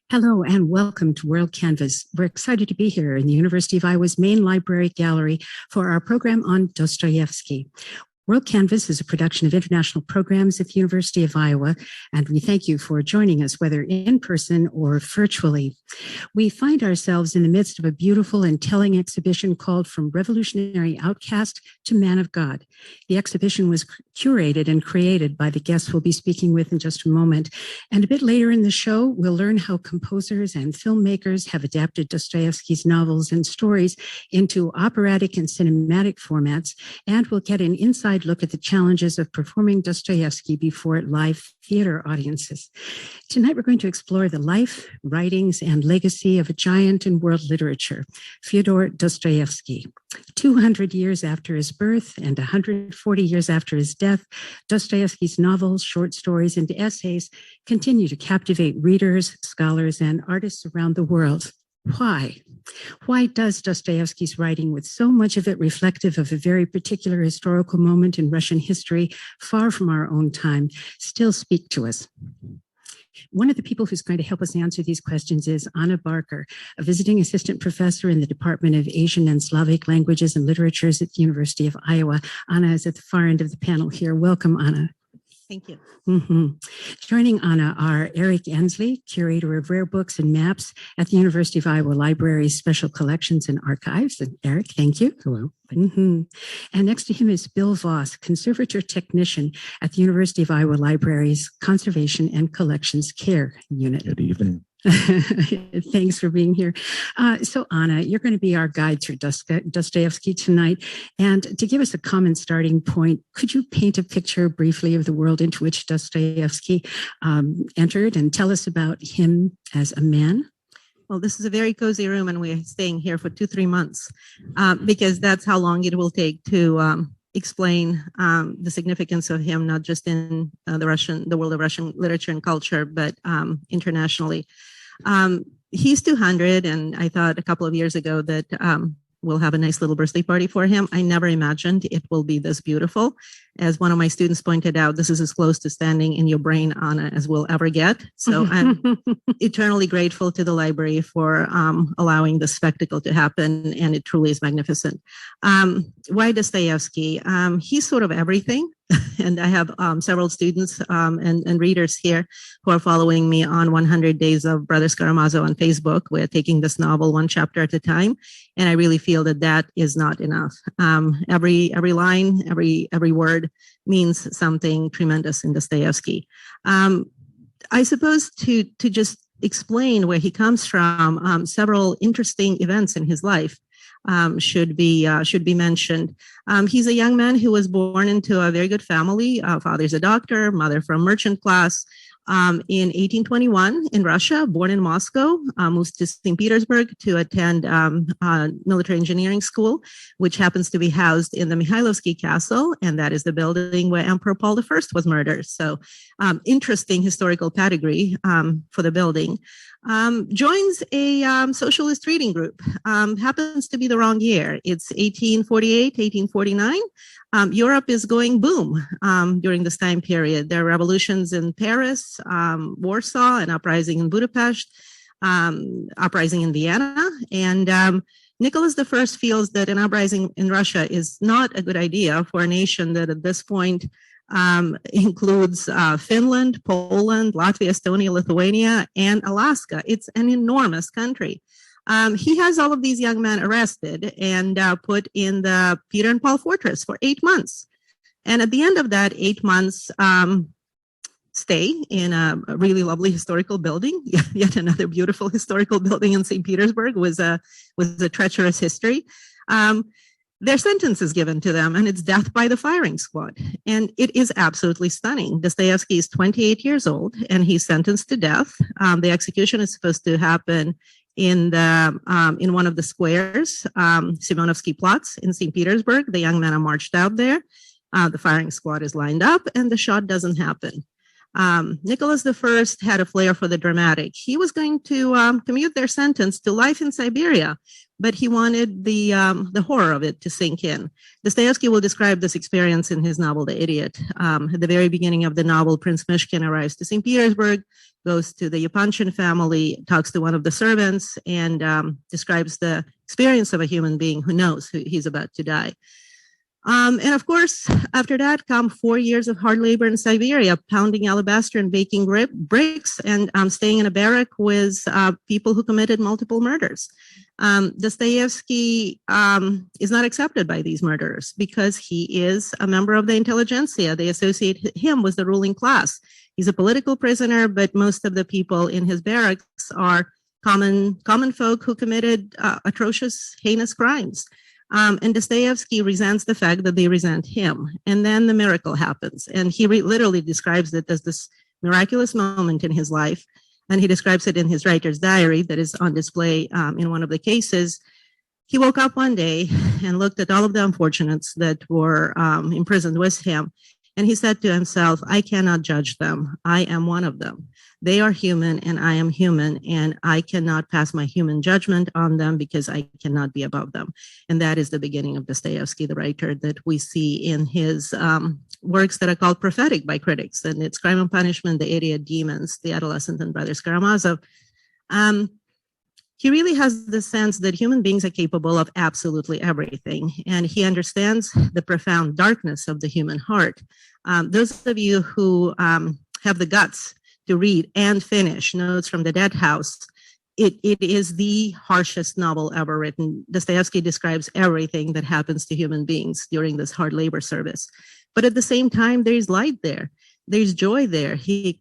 Hello and welcome to WorldCanvass. We're excited to be here in the University of Iowa's main library gallery for our program on Dostoevsky. WorldCanvass is a production of international programs at the University of Iowa, and we thank you for joining us, whether in person or virtually. We find ourselves in the midst of a beautiful and telling exhibition called From Revolutionary Outcast to Man of God. The exhibition was curated and created by the guests we'll be speaking with in just a moment. And a bit later in the show, we'll learn how composers and filmmakers have adapted Dostoevsky's novels and stories into operatic and cinematic formats, and we'll get an inside look at the challenges of performing Dostoevsky before live theater audiences. Tonight, we're going to explore the life, writings, and legacy of a giant in world literature, Fyodor Dostoevsky. 200 years after his birth and 140 years after his death, Dostoevsky's novels, short stories, and essays continue to captivate readers, scholars, and artists around the world. Why? Why does Dostoevsky's writing, with so much of it reflective of a very particular historical moment in Russian history, far from our own time, still speak to us? One of the people who's going to help us answer these questions is Anna Barker, a visiting assistant professor in the Department of Asian and Slavic Languages and Literatures at the University of Iowa. Anna is at the far end of the panel here. Welcome, Anna. Thank you. Joining Anna are Eric Ensley, curator of rare books and maps at the University of Iowa Library's Special Collections and Archives. And Eric, thank you. Hello. And next to him is Bill Voss, conservator technician at the University of Iowa Library's Conservation and Collections Care Unit. Good evening. Thanks for being here. So Anna, you're going to be our guide through Dostoevsky tonight. And to give us a common starting point, could you paint a picture briefly of the world into which Dostoevsky entered and tell us about him as a man? Well, this is a very cozy room and we're staying here for 2-3 months because that's how long it will take to explain the significance of him, not just in the world of Russian literature and culture, but internationally. He's 200, and I thought a couple of years ago that we'll have a nice little birthday party for him. I never imagined it will be this beautiful. As one of my students pointed out, this is as close to standing in your brain, Anna, as we'll ever get. So I'm eternally grateful to the library for allowing this spectacle to happen, and it truly is magnificent. Why Dostoevsky? He's sort of everything. And I have several students and readers here who are following me on 100 Days of Brothers Karamazov on Facebook. We're taking this novel one chapter at a time. And I really feel that that is not enough. Every line, every word means something tremendous in Dostoevsky. I suppose to just explain where he comes from, several interesting events in his life should be mentioned. He's a young man who was born into a very good family. Father's a doctor, mother from merchant class. In 1821 in Russia, born in Moscow, moves to St. Petersburg to attend military engineering school, which happens to be housed in the Mikhailovsky Castle, and that is the building where Emperor Paul I was murdered. So interesting historical pedigree for the building. Joins a socialist reading group. Happens to be the wrong year. It's 1848, 1849. Europe is going boom during this time period. There are revolutions in Paris, Warsaw, an uprising in Budapest, uprising in Vienna. And Nicholas I feels that an uprising in Russia is not a good idea for a nation that at this point includes Finland, Poland, Latvia, Estonia, Lithuania, and Alaska. It's an enormous country. He has all of these young men arrested and put in the Peter and Paul Fortress for 8 months. And at the end of that 8 months stay in a really lovely historical building, yet another beautiful historical building in St. Petersburg was a treacherous history. Their sentence is given to them, and it's death by the firing squad. And it is absolutely stunning. Dostoevsky is 28 years old, and he's sentenced to death. The execution is supposed to happen in one of the squares, Semyonovsky Platte in St. Petersburg. The young men are marched out there. The firing squad is lined up, and the shot doesn't happen. Nicholas I had a flair for the dramatic. He was going to commute their sentence to life in Siberia, but he wanted the horror of it to sink in. Dostoevsky will describe this experience in his novel, The Idiot. At the very beginning of the novel, Prince Myshkin arrives to St. Petersburg, goes to the Yupanchin family, talks to one of the servants, and describes the experience of a human being who knows he's about to die. And of course, after that come 4 years of hard labor in Siberia, pounding alabaster and baking bricks, and staying in a barrack with people who committed multiple murders. Dostoevsky is not accepted by these murderers because he is a member of the intelligentsia. They associate him with the ruling class. He's a political prisoner, but most of the people in his barracks are common folk who committed atrocious, heinous crimes. And Dostoevsky resents the fact that they resent him. And then the miracle happens. And he literally describes it as this miraculous moment in his life. And he describes it in his writer's diary that is on display in one of the cases. He woke up one day and looked at all of the unfortunates that were imprisoned with him. And he said to himself, I cannot judge them. I am one of them. They are human and I am human, and I cannot pass my human judgment on them because I cannot be above them. And that is the beginning of Dostoevsky, the writer that we see in his works that are called prophetic by critics. And it's Crime and Punishment, The Idiot, Demons, The Adolescent, and Brothers Karamazov. He really has the sense that human beings are capable of absolutely everything. And he understands the profound darkness of the human heart. Those of you who have the guts to read and finish Notes from the Dead House, it is the harshest novel ever written. Dostoevsky describes everything that happens to human beings during this hard labor service. But at the same time, there's light there. There's joy there. He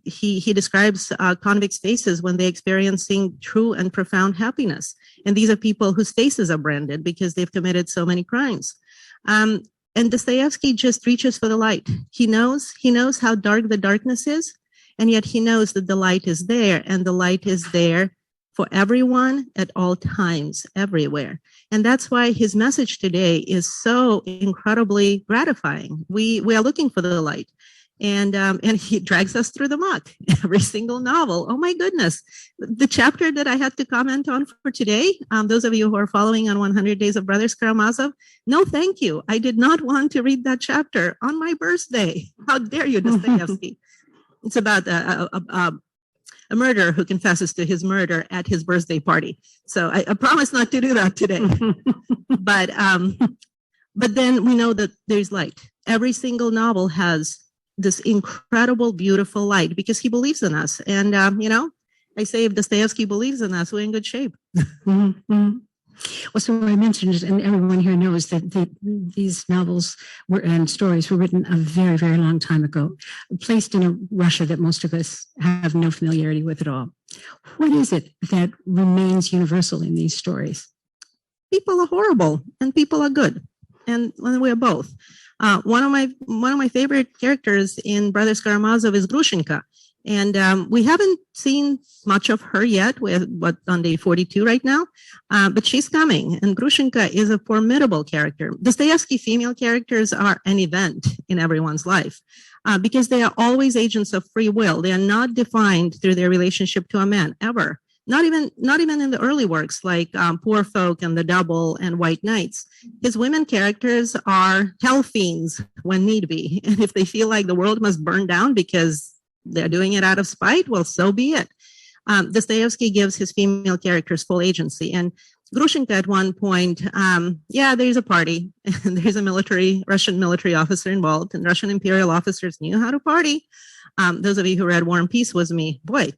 describes convicts' faces when they're experiencing true and profound happiness. And these are people whose faces are branded because they've committed so many crimes. And Dostoevsky just reaches for the light. He knows how dark the darkness is, and yet he knows that the light is there, and the light is there for everyone at all times, everywhere. And that's why his message today is so incredibly gratifying. We are looking for the light. And he drags us through the muck, every single novel. Oh my goodness. The chapter that I had to comment on for today, those of you who are following on 100 Days of Brothers Karamazov, no thank you. I did not want to read that chapter on my birthday. How dare you, Dostoevsky? It's about a murderer who confesses to his murder at his birthday party. So I promise not to do that today. But then we know that there's light. Every single novel has this incredible, beautiful light because he believes in us. And, I say if Dostoevsky believes in us, we're in good shape. Mm-hmm. Well, so I mentioned, and everyone here knows that these novels and stories were written a very, very long time ago, placed in a Russia that most of us have no familiarity with at all. What is it that remains universal in these stories? People are horrible and people are good, and we're both. One of my favorite characters in Brothers Karamazov is Grushenka. And we haven't seen much of her yet. We're on day 42 right now, but she's coming. And Grushenka is a formidable character. Dostoevsky female characters are an event in everyone's life because they are always agents of free will. They are not defined through their relationship to a man ever. Not even in the early works like Poor Folk and The Double and White Knights. His women characters are hell fiends when need be. And if they feel like the world must burn down because they're doing it out of spite, well, so be it. Dostoevsky gives his female characters full agency. And Grushenka at one point, there's a party. And there's a Russian military officer involved, and Russian imperial officers knew how to party. Those of you who read War and Peace with me, boy.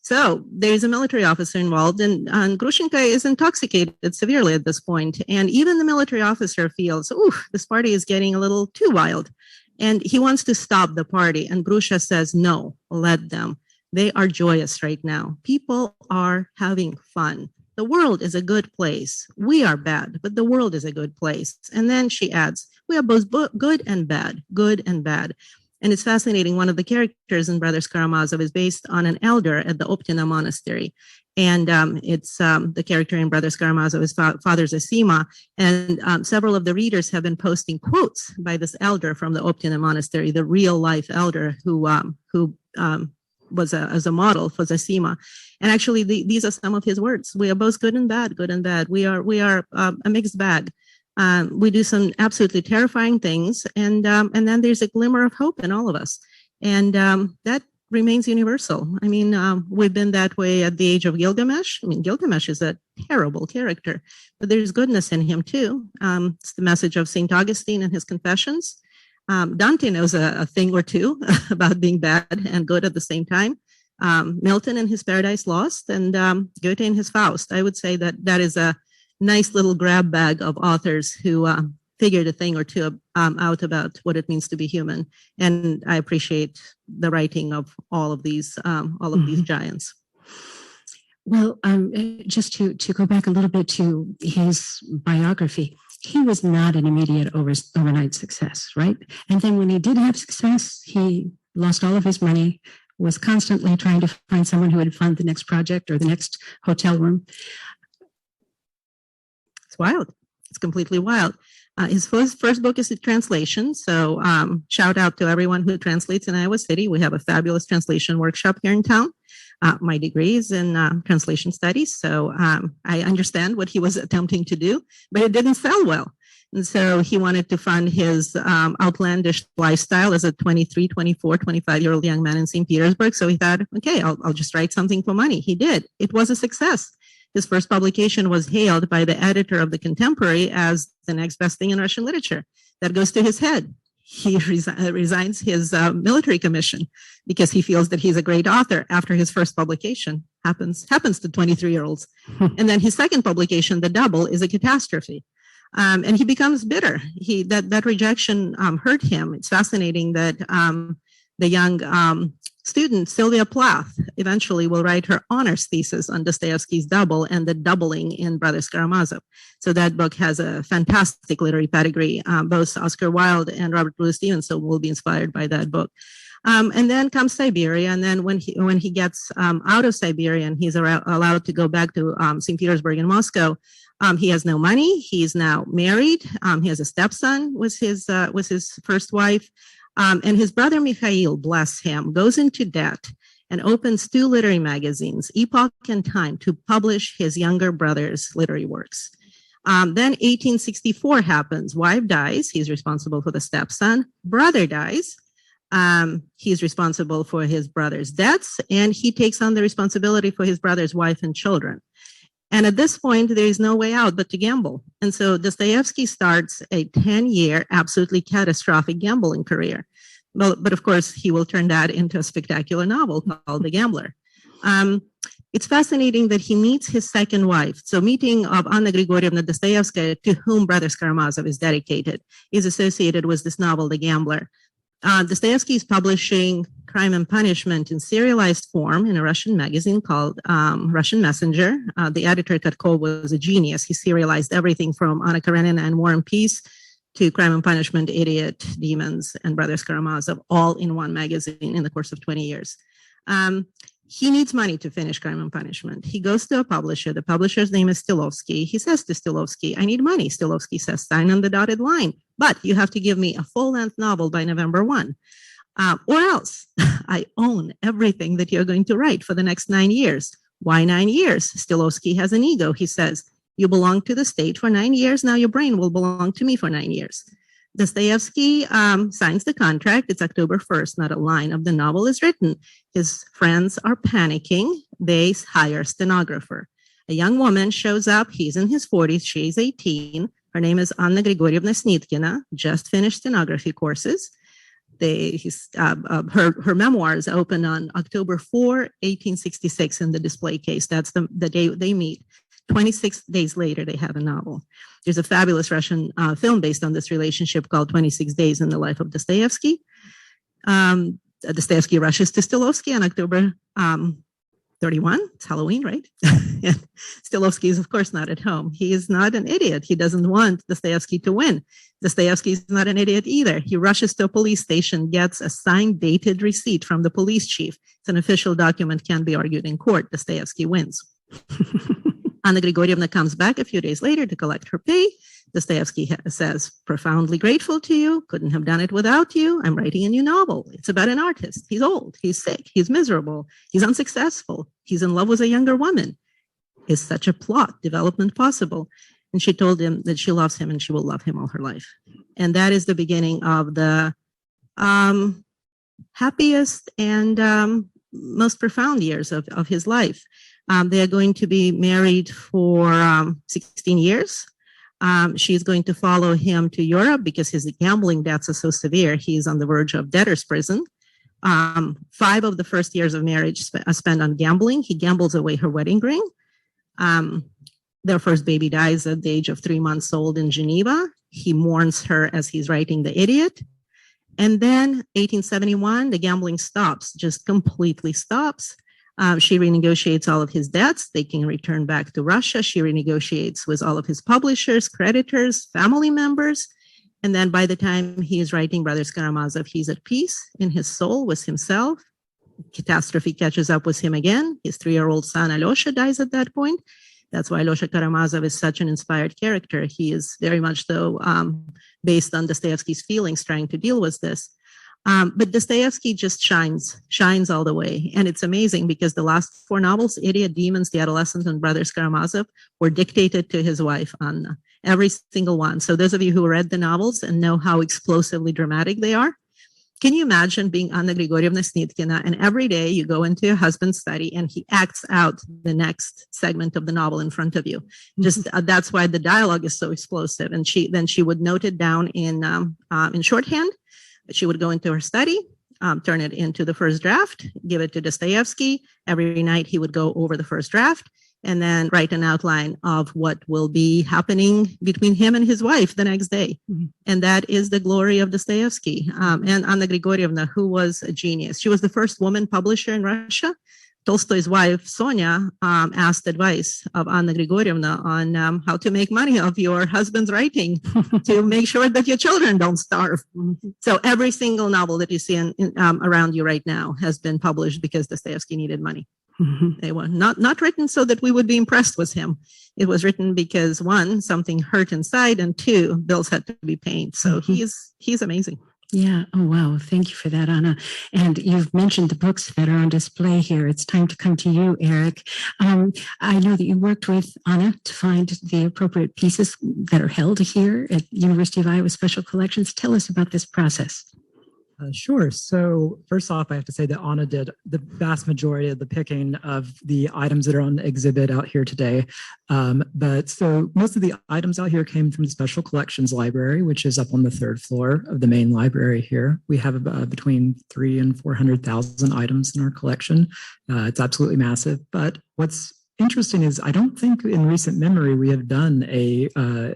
So there's a military officer involved, and Grushenka is intoxicated severely at this point. And even the military officer feels, this party is getting a little too wild. And he wants to stop the party. And Grusha says, no, let them. They are joyous right now. People are having fun. The world is a good place. We are bad, but the world is a good place. And then she adds, we are both good and bad, good and bad. And it's fascinating. One of the characters in Brothers Karamazov is based on an elder at the Optina monastery. And it's the character in Brothers Karamazov, his father's Asima. And several of the readers have been posting quotes by this elder from the Optina monastery, the real life elder who was as a model for Asima. And actually, these are some of his words. We are both good and bad, good and bad. We are a mixed bag. We do some absolutely terrifying things, and then there's a glimmer of hope in all of us. And that remains universal. I mean, we've been that way at the age of Gilgamesh. I mean, Gilgamesh is a terrible character, but there's goodness in him too. It's the message of St. Augustine and his Confessions. Dante knows a thing or two about being bad and good at the same time. Milton in his Paradise Lost, and Goethe in his Faust. I would say that is a nice little grab bag of authors who figured a thing or two out about what it means to be human. And I appreciate the writing of all of these giants. Well, just to go back a little bit to his biography, he was not an immediate overnight success, right? And then when he did have success, he lost all of his money, was constantly trying to find someone who would fund the next project or the next hotel room. It's wild. It's completely wild. His first book is a translation. So shout out to everyone who translates in Iowa City. We have a fabulous translation workshop here in town. My degree is in translation studies. So I understand what he was attempting to do, but it didn't sell well. And so he wanted to fund his outlandish lifestyle as a 23, 24, 25-year-old young man in St. Petersburg. So he thought, okay, I'll just write something for money. He did. It was a success. His first publication was hailed by the editor of The Contemporary as the next best thing in Russian literature. That goes to his head. He resigns his military commission because he feels that he's a great author after his first publication. Happens to 23-year-olds. And then his second publication, The Double, is a catastrophe. And he becomes bitter. That rejection hurt him. It's fascinating that the young student, Sylvia Plath, eventually will write her honors thesis on Dostoevsky's Double and the doubling in Brothers Karamazov. So that book has a fantastic literary pedigree. Both Oscar Wilde and Robert Louis Stevenson will be inspired by that book. And then comes Siberia. And then when he gets out of Siberia and he's allowed to go back to St. Petersburg and Moscow, he has no money. He's now married. He has a stepson with his first wife. And his brother Mikhail, bless him, goes into debt and opens two literary magazines, Epoch and Time, to publish his younger brother's literary works. Then 1864 happens. Wife dies. He's responsible for the stepson. Brother dies. He's responsible for his brother's debts, and he takes on the responsibility for his brother's wife and children. And at this point, there is no way out but to gamble. And so Dostoevsky starts a 10-year, absolutely catastrophic gambling career. Well, but of course, he will turn that into a spectacular novel called The Gambler. It's fascinating that he meets his second wife. So meeting of Anna Grigorievna Dostoevskaya, to whom Brothers Karamazov is dedicated, is associated with this novel, The Gambler. Dostoevsky is publishing Crime and Punishment in serialized form in a Russian magazine called Russian Messenger. The editor, Katkov, was a genius. He serialized everything from Anna Karenina and War and Peace to Crime and Punishment, Idiot, Demons, and Brothers Karamazov, all in one magazine in the course of 20 years. He needs money to finish Crime and Punishment. He goes to a publisher. The publisher's name is Stilovsky. He says to Stilovsky, I need money. Stilovsky says, sign on the dotted line, but you have to give me a full-length novel by November 1. Or else I own everything that you're going to write for the next 9 years. Why 9 years? Stilovsky has an ego. He says, you belong to the state for 9 years. Now your brain will belong to me for 9 years. Dostoevsky signs the contract. It's October 1st. Not a line of the novel is written. His friends are panicking. They hire a stenographer. A young woman shows up. He's in his 40s. She's 18. Her name is Anna Grigorievna Snitkina, just finished stenography courses. Her memoirs open on October 4, 1866 in the display case. That's the day they meet. 26 days later, they have a novel. There's a fabulous Russian film based on this relationship called 26 Days in the Life of Dostoevsky. Dostoevsky rushes to Stilovsky on October 31. It's Halloween, right? And Stilovsky is, of course, not at home. He is not an idiot. He doesn't want Dostoevsky to win. Dostoevsky is not an idiot either. He rushes to a police station, gets a signed, dated receipt from the police chief. It's an official document, can be argued in court. Dostoevsky wins. Anna Grigorievna comes back a few days later to collect her pay. Dostoevsky says, profoundly grateful to you, couldn't have done it without you. I'm writing a new novel. It's about an artist. He's old, he's sick, he's miserable, he's unsuccessful, he's in love with a younger woman. Is such a plot development possible? And she told him that she loves him and she will love him all her life. And that is the beginning of the happiest and most profound years of his life. They are going to be married for 16 years. She's going to follow him to Europe because his gambling debts are so severe. He's on the verge of debtor's prison. 5 of the first years of marriage are spent on gambling. He gambles away her wedding ring. Their first baby dies at the age of 3 months old in Geneva. He mourns her as he's writing The Idiot. And then 1871, the gambling stops, just completely stops. She renegotiates all of his debts. They can return back to Russia. She renegotiates with all of his publishers, creditors, family members. And then by the time he is writing Brothers Karamazov, he's at peace in his soul with himself. Catastrophe catches up with him again. His 3-year-old son, Alyosha, dies at that point. That's why Alyosha Karamazov is such an inspired character. He is very much, though, based on Dostoevsky's feelings, trying to deal with this. But Dostoevsky just shines all the way. And it's amazing because the last 4 novels, Idiot, Demons, The Adolescent, and Brothers Karamazov, were dictated to his wife, Anna, every single one. So those of you who read the novels and know how explosively dramatic they are, can you imagine being Anna Grigorievna Snitkina and every day you go into your husband's study and he acts out the next segment of the novel in front of you? Just that's why the dialogue is so explosive. And she would note it down in shorthand. She would go into her study, turn it into the first draft, give it to Dostoevsky. Every night he would go over the first draft and then write an outline of what will be happening between him and his wife the next day. Mm-hmm. And that is the glory of Dostoevsky. And Anna Grigorievna, who was a genius. She was the first woman publisher in Russia. Tolstoy's wife, Sonia, asked advice of Anna Grigorievna on how to make money of your husband's writing to make sure that your children don't starve. Mm-hmm. So every single novel that you see around you right now has been published because Dostoevsky needed money. Mm-hmm. They were not written so that we would be impressed with him. It was written because 1, something hurt inside, and 2, bills had to be paid. So mm-hmm. he's amazing. Yeah. Oh, wow. Thank you for that, Anna. And you've mentioned the books that are on display here. It's time to come to you, Eric. I know that you worked with Anna to find the appropriate pieces that are held here at University of Iowa Special Collections. Tell us about this process. Sure. So first off, I have to say that Anna did the vast majority of the picking of the items that are on exhibit out here today. But so most of the items out here came from the Special Collections Library, which is up on the 3rd floor of the main library here. We have between 300,000 and 400,000 items in our collection. It's absolutely massive. But what's interesting is I don't think in recent memory we have done a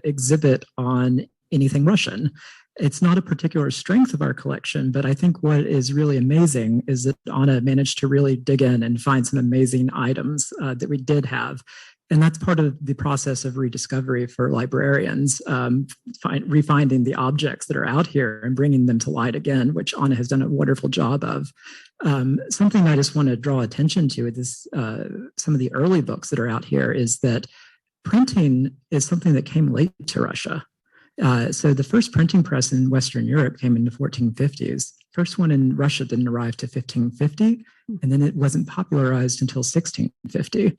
exhibit on anything Russian. It's not a particular strength of our collection, but I think what is really amazing is that Anna managed to really dig in and find some amazing items that we did have. And that's part of the process of rediscovery for librarians, refinding the objects that are out here and bringing them to light again, which Anna has done a wonderful job of. Something I just want to draw attention to is some of the early books that are out here is that printing is something that came late to Russia. So the first printing press in Western Europe came in the 1450s. First one in Russia didn't arrive to 1550, and then it wasn't popularized until 1650.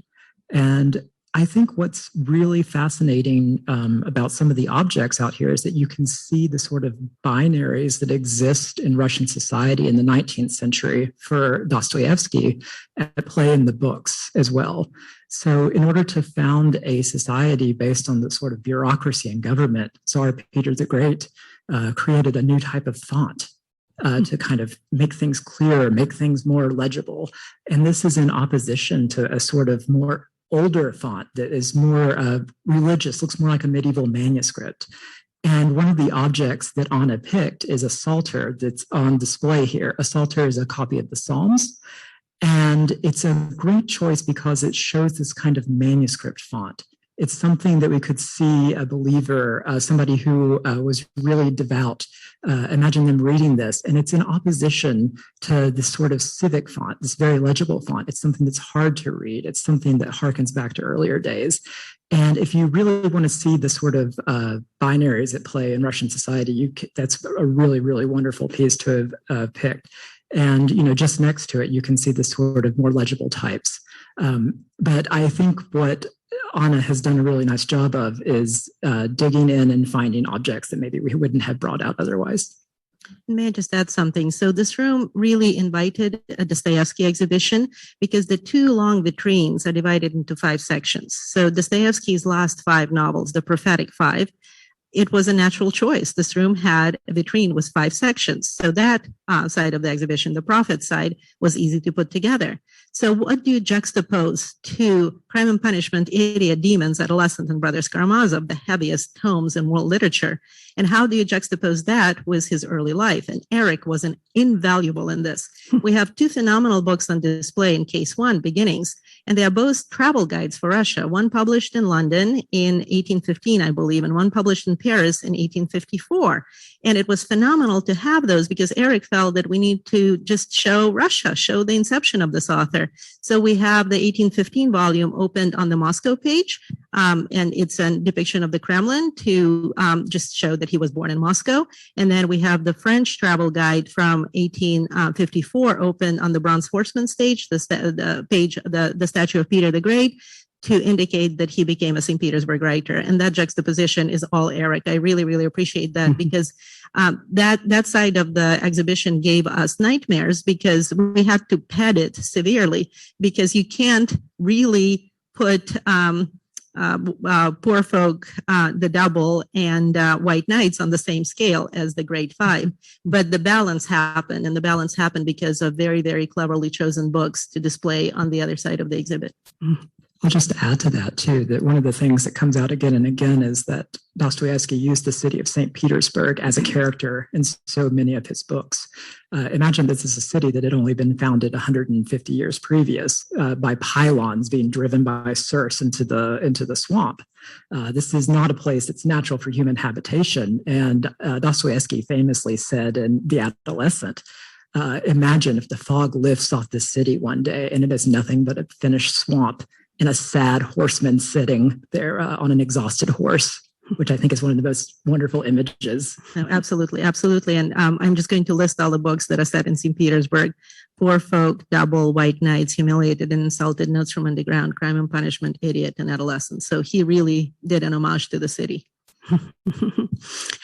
And I think what's really fascinating about some of the objects out here is that you can see the sort of binaries that exist in Russian society in the 19th century for Dostoevsky at play in the books as well. So in order to found a society based on the sort of bureaucracy and government, Tsar Peter the Great created a new type of font to kind of make things clearer, make things more legible. And this is in opposition to a sort of more older font that is more religious, looks more like a medieval manuscript. And one of the objects that Anna picked is a psalter that's on display here. A psalter is a copy of the Psalms. And it's a great choice because it shows this kind of manuscript font. It's something that we could see a believer, somebody who was really devout. Imagine them reading this, and it's in opposition to this sort of civic font, this very legible font. It's something that's hard to read. It's something that harkens back to earlier days. And if you really want to see the sort of binaries at play in Russian society, that's a really, really wonderful piece to have picked. And, just next to it, you can see the sort of more legible types. But I think what Anna has done a really nice job of is digging in and finding objects that maybe we wouldn't have brought out otherwise. May I just add something? So this room really invited a Dostoevsky exhibition because the two long vitrines are divided into 5 sections. So Dostoevsky's last 5 novels, the prophetic 5, it was a natural choice. This room had a vitrine with 5 sections. So that side of the exhibition, the prophet side, was easy to put together. So what do you juxtapose to Crime and Punishment, Idiot, Demons, Adolescent, and Brothers Karamazov, the heaviest tomes in world literature? And how do you juxtapose that with his early life? And Eric was invaluable in this. We have 2 phenomenal books on display in Case 1, Beginnings, and they are both travel guides for Russia, one published in London in 1815, I believe, and one published in Paris in 1854. And it was phenomenal to have those because Eric felt that we need to just show Russia, show the inception of this author. So we have the 1815 volume opened on the Moscow page, and it's a depiction of the Kremlin to just show that he was born in Moscow. And then we have the French travel guide from 1854 open on the Bronze Horseman stage, the page, the statue of Peter the Great, to indicate that he became a St. Petersburg writer. And that juxtaposition is all Eric. I really, really appreciate that because that side of the exhibition gave us nightmares because we had to pad it severely because you can't really put Poor Folk, the Double, and White Knights on the same scale as the Great 5. But the balance happened, and the balance happened because of very, very cleverly chosen books to display on the other side of the exhibit. I'll just add to that, too, that one of the things that comes out again and again is that Dostoevsky used the city of St. Petersburg as a character in so many of his books. Imagine this is a city that had only been founded 150 years previous by pylons being driven by serfs into the swamp. This is not a place that's natural for human habitation. And Dostoevsky famously said in The Adolescent, imagine if the fog lifts off the city one day and it is nothing but a finished swamp and a sad horseman sitting there on an exhausted horse, which I think is one of the most wonderful images. No, absolutely, absolutely. And I'm just going to list all the books that are set in St. Petersburg. Poor Folk, Double, White Knights, Humiliated and Insulted, Notes from Underground, Crime and Punishment, Idiot, and Adolescent. So he really did an homage to the city.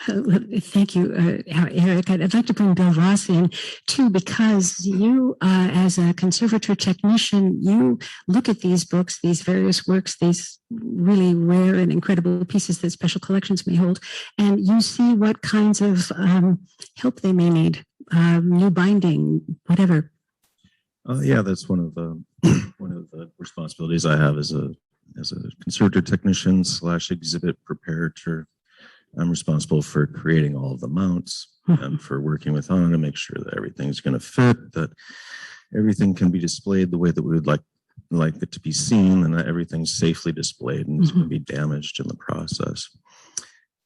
Thank you, Eric. I'd like to bring Bill Voss in too, because you, as a conservator technician, you look at these books, these various works, these really rare and incredible pieces that special collections may hold, and you see what kinds of help they may need, new binding, whatever. Yeah, that's one of the responsibilities I have as a conservator technician / exhibit preparator. I'm responsible for creating all of the mounts and for working with Anna to make sure that everything's going to fit, that everything can be displayed the way that we would like it to be seen, and that everything's safely displayed and it's going to be damaged in the process.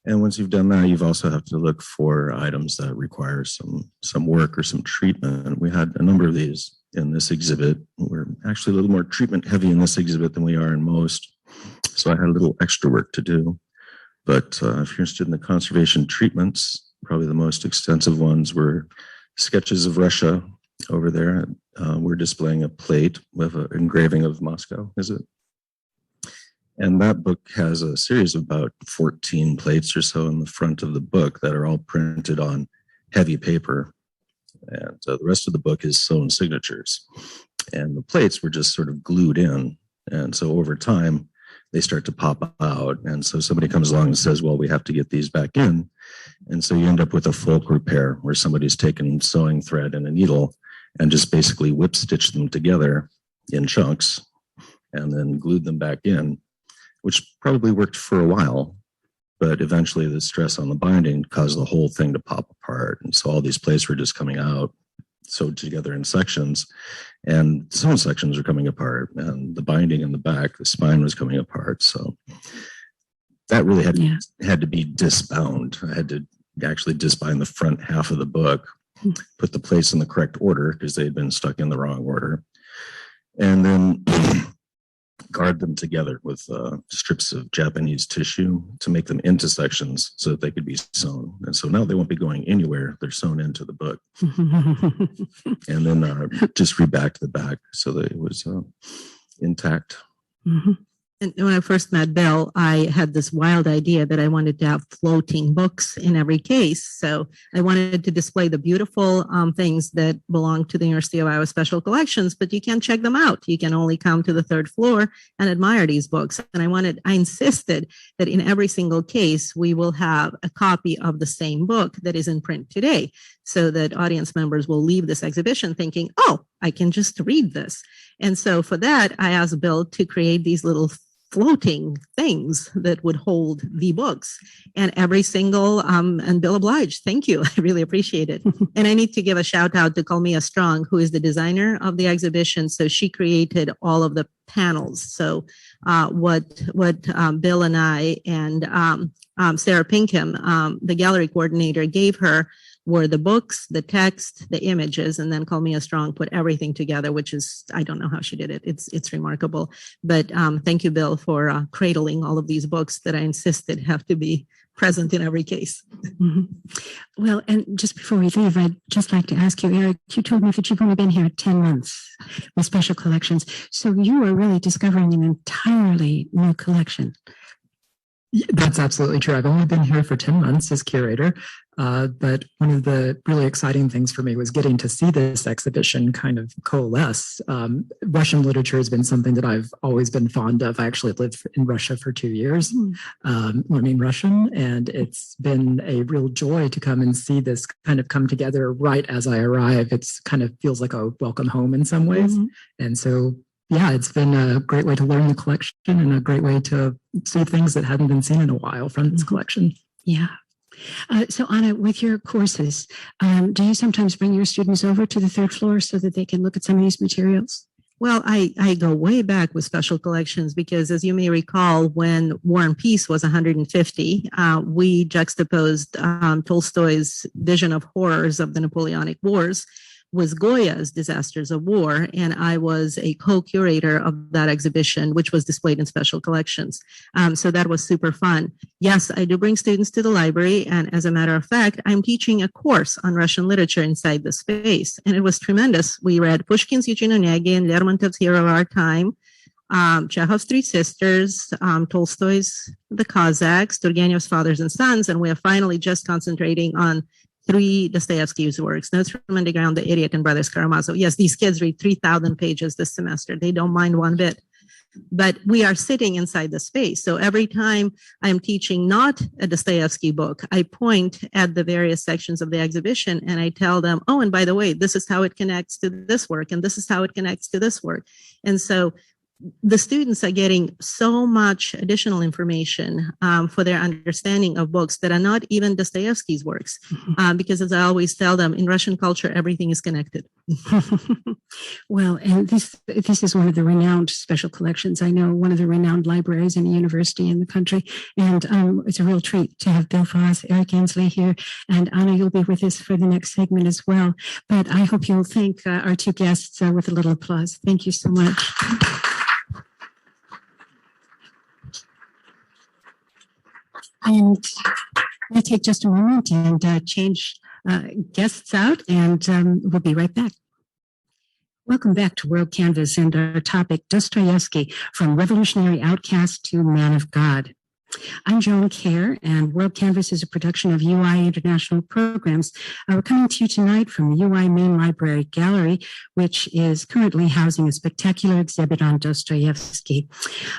And once you've done that, you've also have to look for items that require some work or some treatment. We had a number of these in this exhibit. We're actually a little more treatment heavy in this exhibit than we are in most. So I had a little extra work to do. But if you're interested in the conservation treatments, probably the most extensive ones were sketches of Russia over there. We're displaying a plate with an engraving of Moscow, is it? And that book has a series of about 14 plates or so in the front of the book that are all printed on heavy paper. And the rest of the book is sewn signatures. And the plates were just sort of glued in. And so over time, they start to pop out. And so somebody comes along and says, well, we have to get these back in. And so you end up with a folk repair where somebody's taken sewing thread and a needle and just basically whip stitched them together in chunks and then glued them back in, which probably worked for a while. But eventually the stress on the binding caused the whole thing to pop apart. And so all these plates were just coming out, sewed together in sections, and some sections were coming apart, and the binding in the back, the spine was coming apart. So that really Yeah. had to be disbound. I had to actually disbind the front half of the book, put the plates in the correct order because they had been stuck in the wrong order, and then guard them together with strips of Japanese tissue to make them into sections so that they could be sewn. And so now they won't be going anywhere. They're sewn into the book. And then just rebacked the back so that it was intact. Mm-hmm. And when I first met Bill, I had this wild idea that I wanted to have floating books in every case. So I wanted to display the beautiful things that belong to the University of Iowa Special Collections, but you can't check them out. You can only come to the third floor and admire these books. And I insisted that in every single case, we will have a copy of the same book that is in print today, so that audience members will leave this exhibition thinking, oh, I can just read this. And so for that, I asked Bill to create these little floating things that would hold the books, and every single and Bill obliged. Thank you. I really appreciate it. And I need to give a shout out to Colmia Strong, who is the designer of the exhibition. So she created all of the panels. So what Bill and I and Sarah Pinkham, the gallery coordinator, gave her were the books, the text, the images, and then Colmia Strong put everything together, which is, I don't know how she did it. It's remarkable. But thank you, Bill, for cradling all of these books that I insisted have to be present in every case. Mm-hmm. Well, and just before we leave, I'd just like to ask you, Eric, you told me that you've only been here 10 months with Special Collections. So you are really discovering an entirely new collection. That's absolutely true. I've only been here for 10 months as curator, but one of the really exciting things for me was getting to see this exhibition kind of coalesce. Russian literature has been something that I've always been fond of. I actually lived in Russia for 2 years, learning Russian, and it's been a real joy to come and see this kind of come together right as I arrive. It's kind of feels like a welcome home in some ways. And so yeah, it's been a great way to learn the collection and a great way to see things that hadn't been seen in a while from this collection. Yeah. So Anna, with your courses, do you sometimes bring your students over to the third floor so that they can look at some of these materials? Well, I go way back with Special Collections because, as you may recall, when War and Peace was 150, we juxtaposed Tolstoy's vision of horrors of the Napoleonic Wars with Goya's Disasters of War, and I was a co-curator of that exhibition, which was displayed in Special Collections. So that was super fun. Yes, I do bring students to the library, and as a matter of fact, I'm teaching a course on Russian literature inside the space, and it was tremendous. We read Pushkin's Eugene Onegin, Lermontov's Hero of Our Time, Chekhov's Three Sisters, Tolstoy's The Cossacks, Turgenev's Fathers and Sons, and we are finally just concentrating on 3 Dostoevsky's works, Notes from Underground, The Idiot, and Brothers Karamazov. Yes, these kids read 3,000 pages this semester. They don't mind one bit. But we are sitting inside the space. So every time I'm teaching not a Dostoevsky book, I point at the various sections of the exhibition and I tell them, oh, and by the way, this is how it connects to this work, and this is how it connects to this work. And so the students are getting so much additional information for their understanding of books that are not even Dostoevsky's works. Because as I always tell them, in Russian culture, everything is connected. Well, and this is one of the renowned Special Collections. I know one of the renowned libraries in a university in the country. And it's a real treat to have Bill Voss, Eric Ensley here. And Anna, you'll be with us for the next segment as well. But I hope you'll thank our 2 guests with a little applause. Thank you so much. And we'll take just a moment and change guests out, and we'll be right back. Welcome back to WorldCanvass and our topic, Dostoevsky, from revolutionary outcast to man of God. I'm Joan Kerr, and WorldCanvass is a production of UI International Programs. We're coming to you tonight from the UI Main Library Gallery, which is currently housing a spectacular exhibit on Dostoevsky.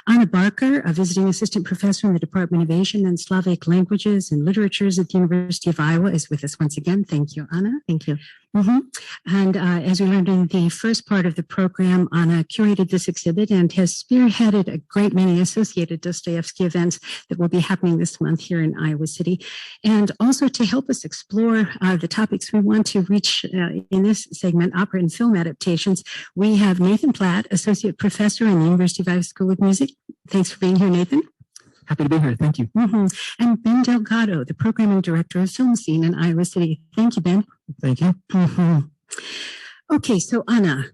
Anna Barker, a visiting assistant professor in the Department of Asian and Slavic Languages and Literatures at the University of Iowa, is with us once again. Thank you, Anna. Thank you. And as we learned in the first part of the program, Anna curated this exhibit and has spearheaded a great many associated Dostoevsky events that will be happening this month here in Iowa City. And also to help us explore the topics we want to reach in this segment, opera and film adaptations, we have Nathan Platte, Associate Professor in the University of Iowa School of Music. Thanks for being here, Nathan. Happy to be here. Thank you. And Ben Delgado, the programming director of FilmScene in Iowa City. Thank you, Ben. Thank you. Okay, so Anna,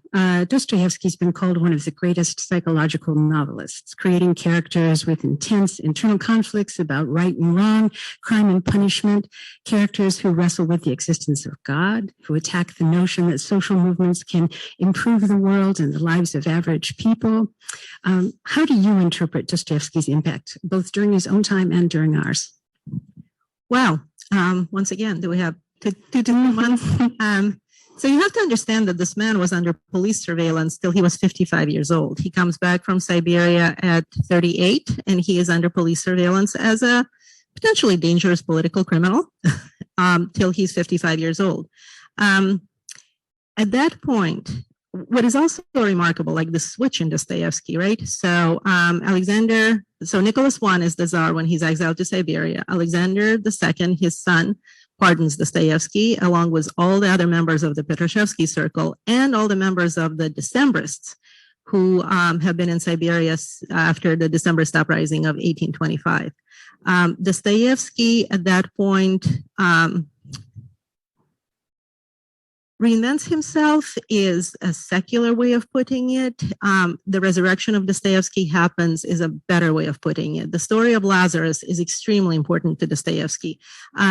Dostoevsky's been called one of the greatest psychological novelists, creating characters with intense internal conflicts about right and wrong, crime and punishment, characters who wrestle with the existence of God, who attack the notion that social movements can improve the world and the lives of average people. How do you interpret Dostoevsky's impact, both during his own time and during ours? Well, once again, do we have two months? So you have to understand that this man was under police surveillance till he was 55 years old. He comes back from Siberia at 38, and he is under police surveillance as a potentially dangerous political criminal till he's 55 years old. At that point, what is also remarkable, like the switch in Dostoevsky, right? So Nicholas I is the Tsar when he's exiled to Siberia. Alexander II, his son, pardons Dostoevsky, along with all the other members of the Petrashevsky circle and all the members of the Decembrists who have been in Siberia after the Decembrist uprising of 1825. Dostoevsky, at that point, reinvents himself is a secular way of putting it. The resurrection of Dostoevsky happens is a better way of putting it. The story of Lazarus is extremely important to Dostoevsky.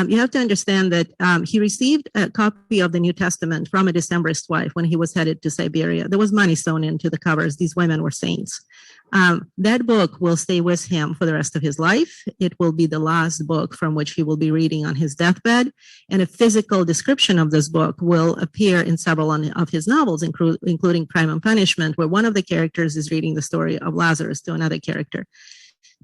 You have to understand that he received a copy of the New Testament from a Decembrist wife when he was headed to Siberia. There was money sewn into the covers. These women were saints. That book will stay with him for the rest of his life. It will be the last book from which he will be reading on his deathbed. And a physical description of this book will appear in several of his novels, including Crime and Punishment, where one of the characters is reading the story of Lazarus to another character.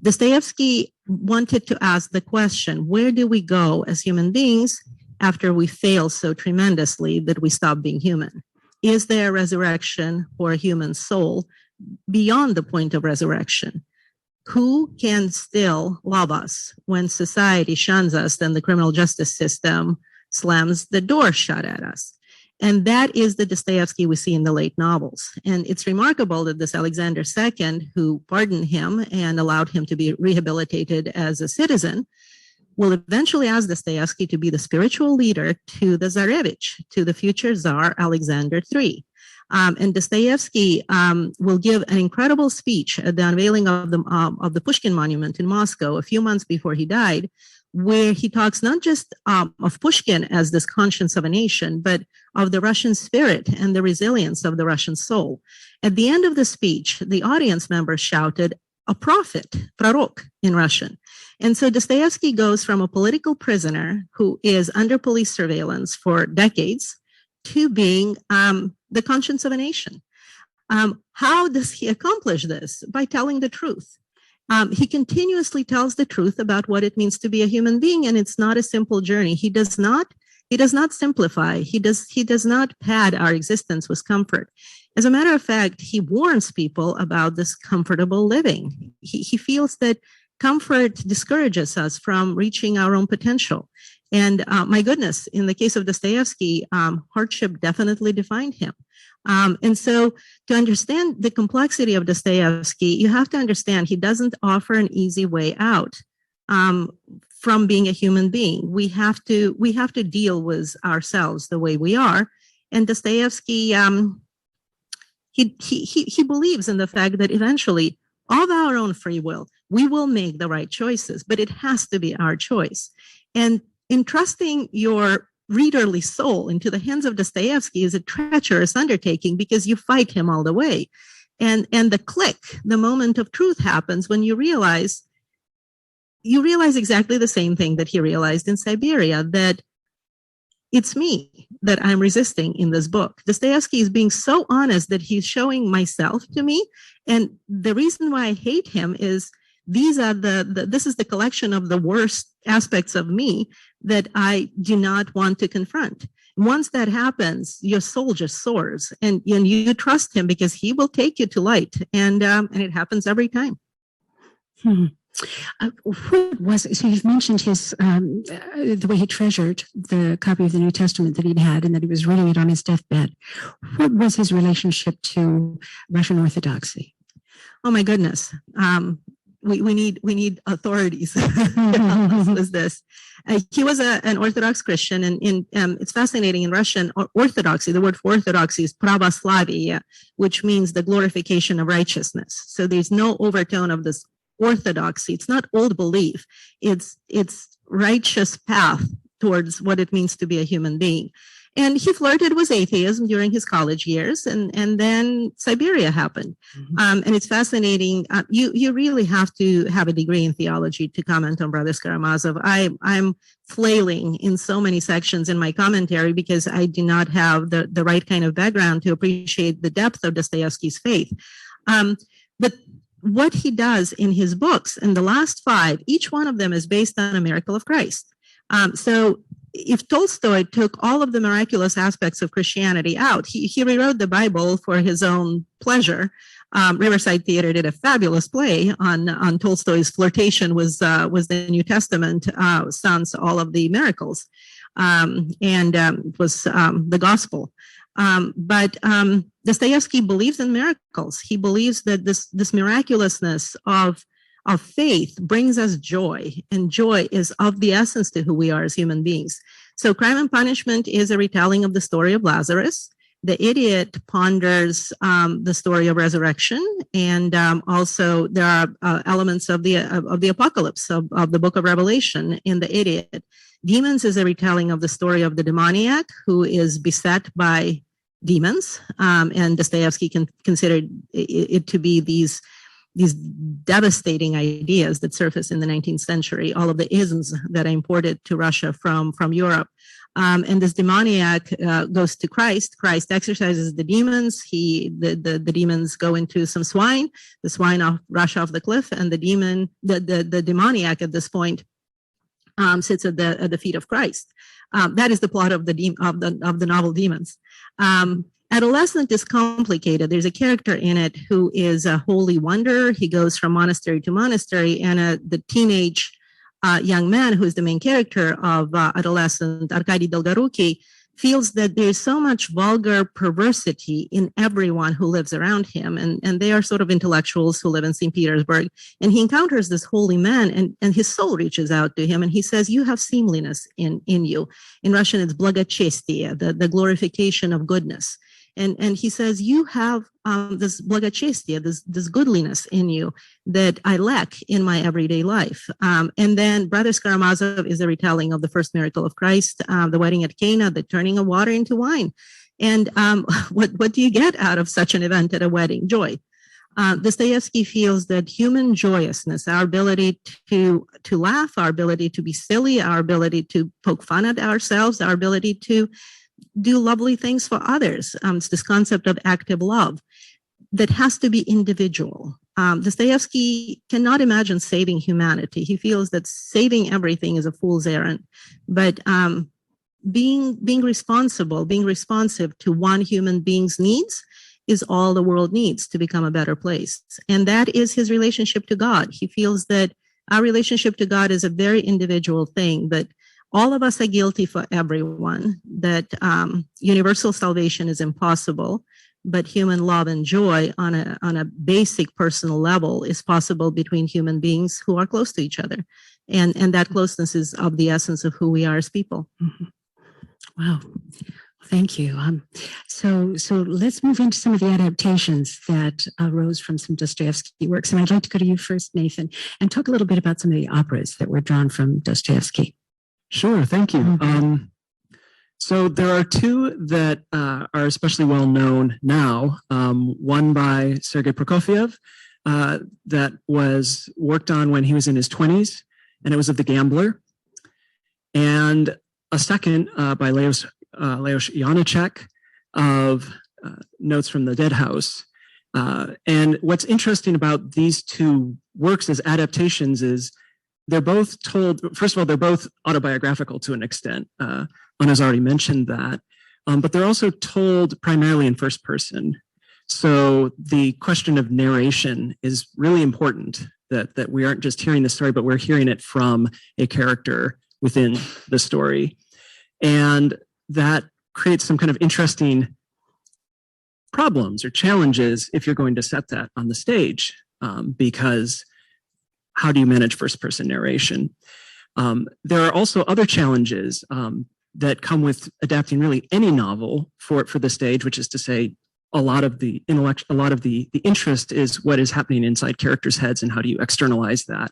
Dostoevsky wanted to ask the question, where do we go as human beings after we fail so tremendously that we stop being human? Is there a resurrection for a human soul beyond the point of resurrection? Who can still love us when society shuns us and the criminal justice system slams the door shut at us? And that is the Dostoevsky we see in the late novels. And it's remarkable that this Alexander II, who pardoned him and allowed him to be rehabilitated as a citizen, will eventually ask Dostoevsky to be the spiritual leader to the Tsarevich, to the future Tsar Alexander III. And Dostoevsky will give an incredible speech at the unveiling of the Pushkin Monument in Moscow a few months before he died, where he talks not just of Pushkin as this conscience of a nation, but of the Russian spirit and the resilience of the Russian soul. At the end of the speech, the audience members shouted, "A prophet," prorok in Russian. And so Dostoevsky goes from a political prisoner who is under police surveillance for decades to being the conscience of a nation. How does he accomplish this? By telling the truth. He continuously tells the truth about what it means to be a human being, and it's not a simple journey. He does not simplify. He does not pad our existence with comfort. As a matter of fact, he warns people about this comfortable living. He feels that comfort discourages us from reaching our own potential. And my goodness, in the case of Dostoevsky, hardship definitely defined him. And so to understand the complexity of Dostoevsky, you have to understand he doesn't offer an easy way out from being a human being. We have to deal with ourselves the way we are. And Dostoevsky, he believes in the fact that eventually, of our own free will, we will make the right choices, but it has to be our choice. And entrusting your readerly soul into the hands of Dostoevsky is a treacherous undertaking because you fight him all the way. And the click, the moment of truth happens when you realize exactly the same thing that he realized in Siberia, that it's me that I'm resisting in this book. Dostoevsky is being so honest that he's showing myself to me. And the reason why I hate him is this is the collection of the worst aspects of me that I do not want to confront. Once that happens, your soul just soars, and you trust him because he will take you to light, and it happens every time. So you've mentioned the way he treasured the copy of the New Testament that he'd had and that he was reading it on his deathbed. What was his relationship to Russian Orthodoxy? Oh my goodness. we need authorities to help us with this. He was an Orthodox Christian, and it's fascinating in Russian. Orthodoxy, the word for orthodoxy is pravoslavie, which means the glorification of righteousness. So there's no overtone of this orthodoxy. It's not old belief. It's righteous path towards what it means to be a human being. And he flirted with atheism during his college years, and then Siberia happened. And it's fascinating. You really have to have a degree in theology to comment on Brothers Karamazov. I'm flailing in so many sections in my commentary because I do not have the right kind of background to appreciate the depth of Dostoevsky's faith. But what he does in his books, and the last 5, each one of them is based on a miracle of Christ. So if Tolstoy took all of the miraculous aspects of Christianity out, he rewrote the Bible for his own pleasure. Riverside Theater did a fabulous play on Tolstoy's flirtation with the New Testament, sans all of the miracles, and it was the gospel. But Dostoevsky believes in miracles. He believes that this miraculousness of faith brings us joy, and joy is of the essence to who we are as human beings. So Crime and Punishment is a retelling of the story of Lazarus. The Idiot ponders the story of resurrection, and also there are elements of the apocalypse of the book of Revelation in The Idiot. Demons is a retelling of the story of the demoniac who is beset by demons, and Dostoevsky considered it to be these devastating ideas that surface in the 19th century, all of the isms that are imported to Russia from Europe. And this demoniac goes to Christ. Christ exorcises the demons. The demons go into some swine. The swine rush off the cliff, and the demoniac at this point sits at the feet of Christ. That is the plot of the novel Demons. Adolescent is complicated. There's a character in it who is a holy wonder. He goes from monastery to monastery, and the teenage young man who is the main character of Adolescent, Arkady Dolgoruki, feels that there's so much vulgar perversity in everyone who lives around him. And they are sort of intellectuals who live in St. Petersburg. And he encounters this holy man, and his soul reaches out to him, and he says, you have seemliness in you. In Russian, it's благочестие, the glorification of goodness. And he says, you have this благочестие, this goodliness in you that I lack in my everyday life. And then Brothers Karamazov is a retelling of the first miracle of Christ, the wedding at Cana, the turning of water into wine. And what do you get out of such an event at a wedding? Joy. Dostoevsky feels that human joyousness, our ability to laugh, our ability to be silly, our ability to poke fun at ourselves, our ability to do lovely things for others. It's this concept of active love that has to be individual. Dostoevsky cannot imagine saving humanity. He feels that saving everything is a fool's errand. But being responsible, being responsive to one human being's needs is all the world needs to become a better place. And that is his relationship to God. He feels that our relationship to God is a very individual thing, but all of us are guilty for everyone, that universal salvation is impossible, but human love and joy on a basic personal level is possible between human beings who are close to each other. And that closeness is of the essence of who we are as people. Mm-hmm. Wow. Thank you. So let's move into some of the adaptations that arose from some Dostoevsky works. And I'd like to go to you first, Nathan, and talk a little bit about some of the operas that were drawn from Dostoevsky. Sure, thank you. Mm-hmm. So there are 2 that are especially well known now. One by Sergei Prokofiev that was worked on when he was in his 20s, and it was of The Gambler. And a second by Leos Janáček of Notes from the Dead House. And what's interesting about these 2 works as adaptations is they're both told, first of all, they're both autobiographical to an extent. Anna's already mentioned that, but they're also told primarily in first person. So the question of narration is really important, that we aren't just hearing the story, but we're hearing it from a character within the story. And that creates some kind of interesting problems or challenges if you're going to set that on the stage, because how do you manage first-person narration? There are also other challenges that come with adapting really any novel for the stage, which is to say, a lot of the interest is what is happening inside characters' heads and how do you externalize that.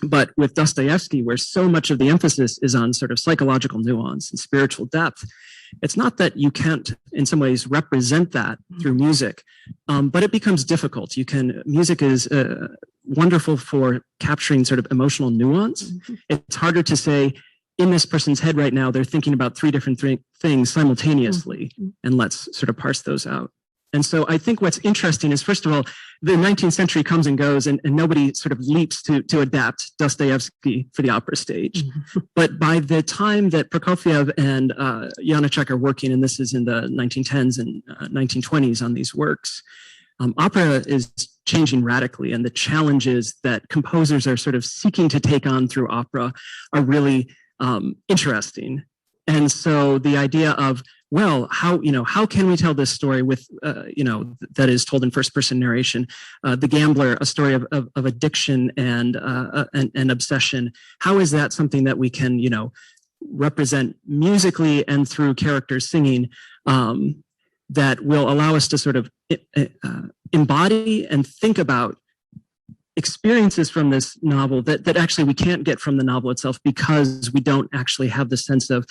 But with Dostoevsky, where so much of the emphasis is on sort of psychological nuance and spiritual depth, it's not that you can't, in some ways, represent that through music, but it becomes difficult. Music is wonderful for capturing sort of emotional nuance. It's harder to say, in this person's head right now, they're thinking about three different things simultaneously, and let's sort of parse those out. And so I think what's interesting is, first of all, the 19th century comes and goes, and nobody sort of leaps to adapt Dostoevsky for the opera stage. But by the time that Prokofiev and Janacek are working, and this is in the 1910s and 1920s on these works, opera is changing radically, and the challenges that composers are sort of seeking to take on through opera are really interesting. And so the idea of, well, how can we tell this story with, that is told in first person narration, The Gambler, a story of addiction and obsession. How is that something that we can, represent musically and through characters singing, that will allow us to sort of embody and think about experiences from this novel that actually we can't get from the novel itself, because we don't actually have the sense of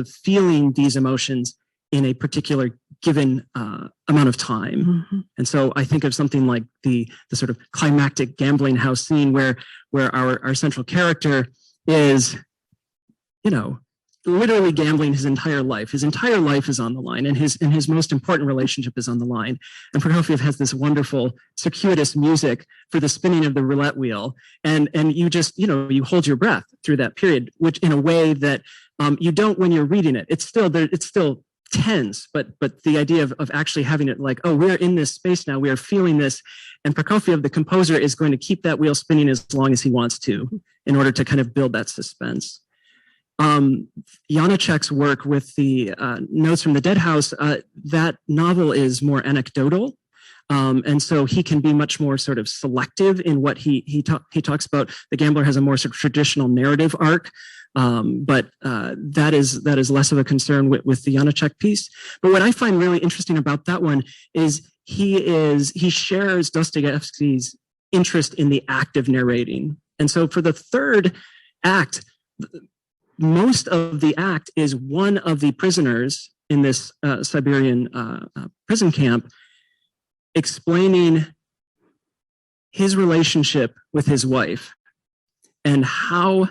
feeling these emotions in a particular given amount of time. And so I think of something like the sort of climactic gambling house scene where our central character is, literally gambling his entire life. His entire life is on the line, and his most important relationship is on the line. And Prokofiev has this wonderful circuitous music for the spinning of the roulette wheel, and you just you hold your breath through that period, which in a way that you don't when you're reading it. It's still tense, but the idea of actually having it like, oh, we're in this space now, we are feeling this, and Prokofiev, the composer, is going to keep that wheel spinning as long as he wants to in order to kind of build that suspense. Janacek's work with the Notes from the Dead House, that novel is more anecdotal. And so he can be much more sort of selective in what he talks about. The Gambler has a more sort of traditional narrative arc, but that is less of a concern with the Janacek piece. But what I find really interesting about that one is he shares Dostoevsky's interest in the act of narrating. And so for the third act, most of the act is one of the prisoners in this Siberian prison camp explaining his relationship with his wife and how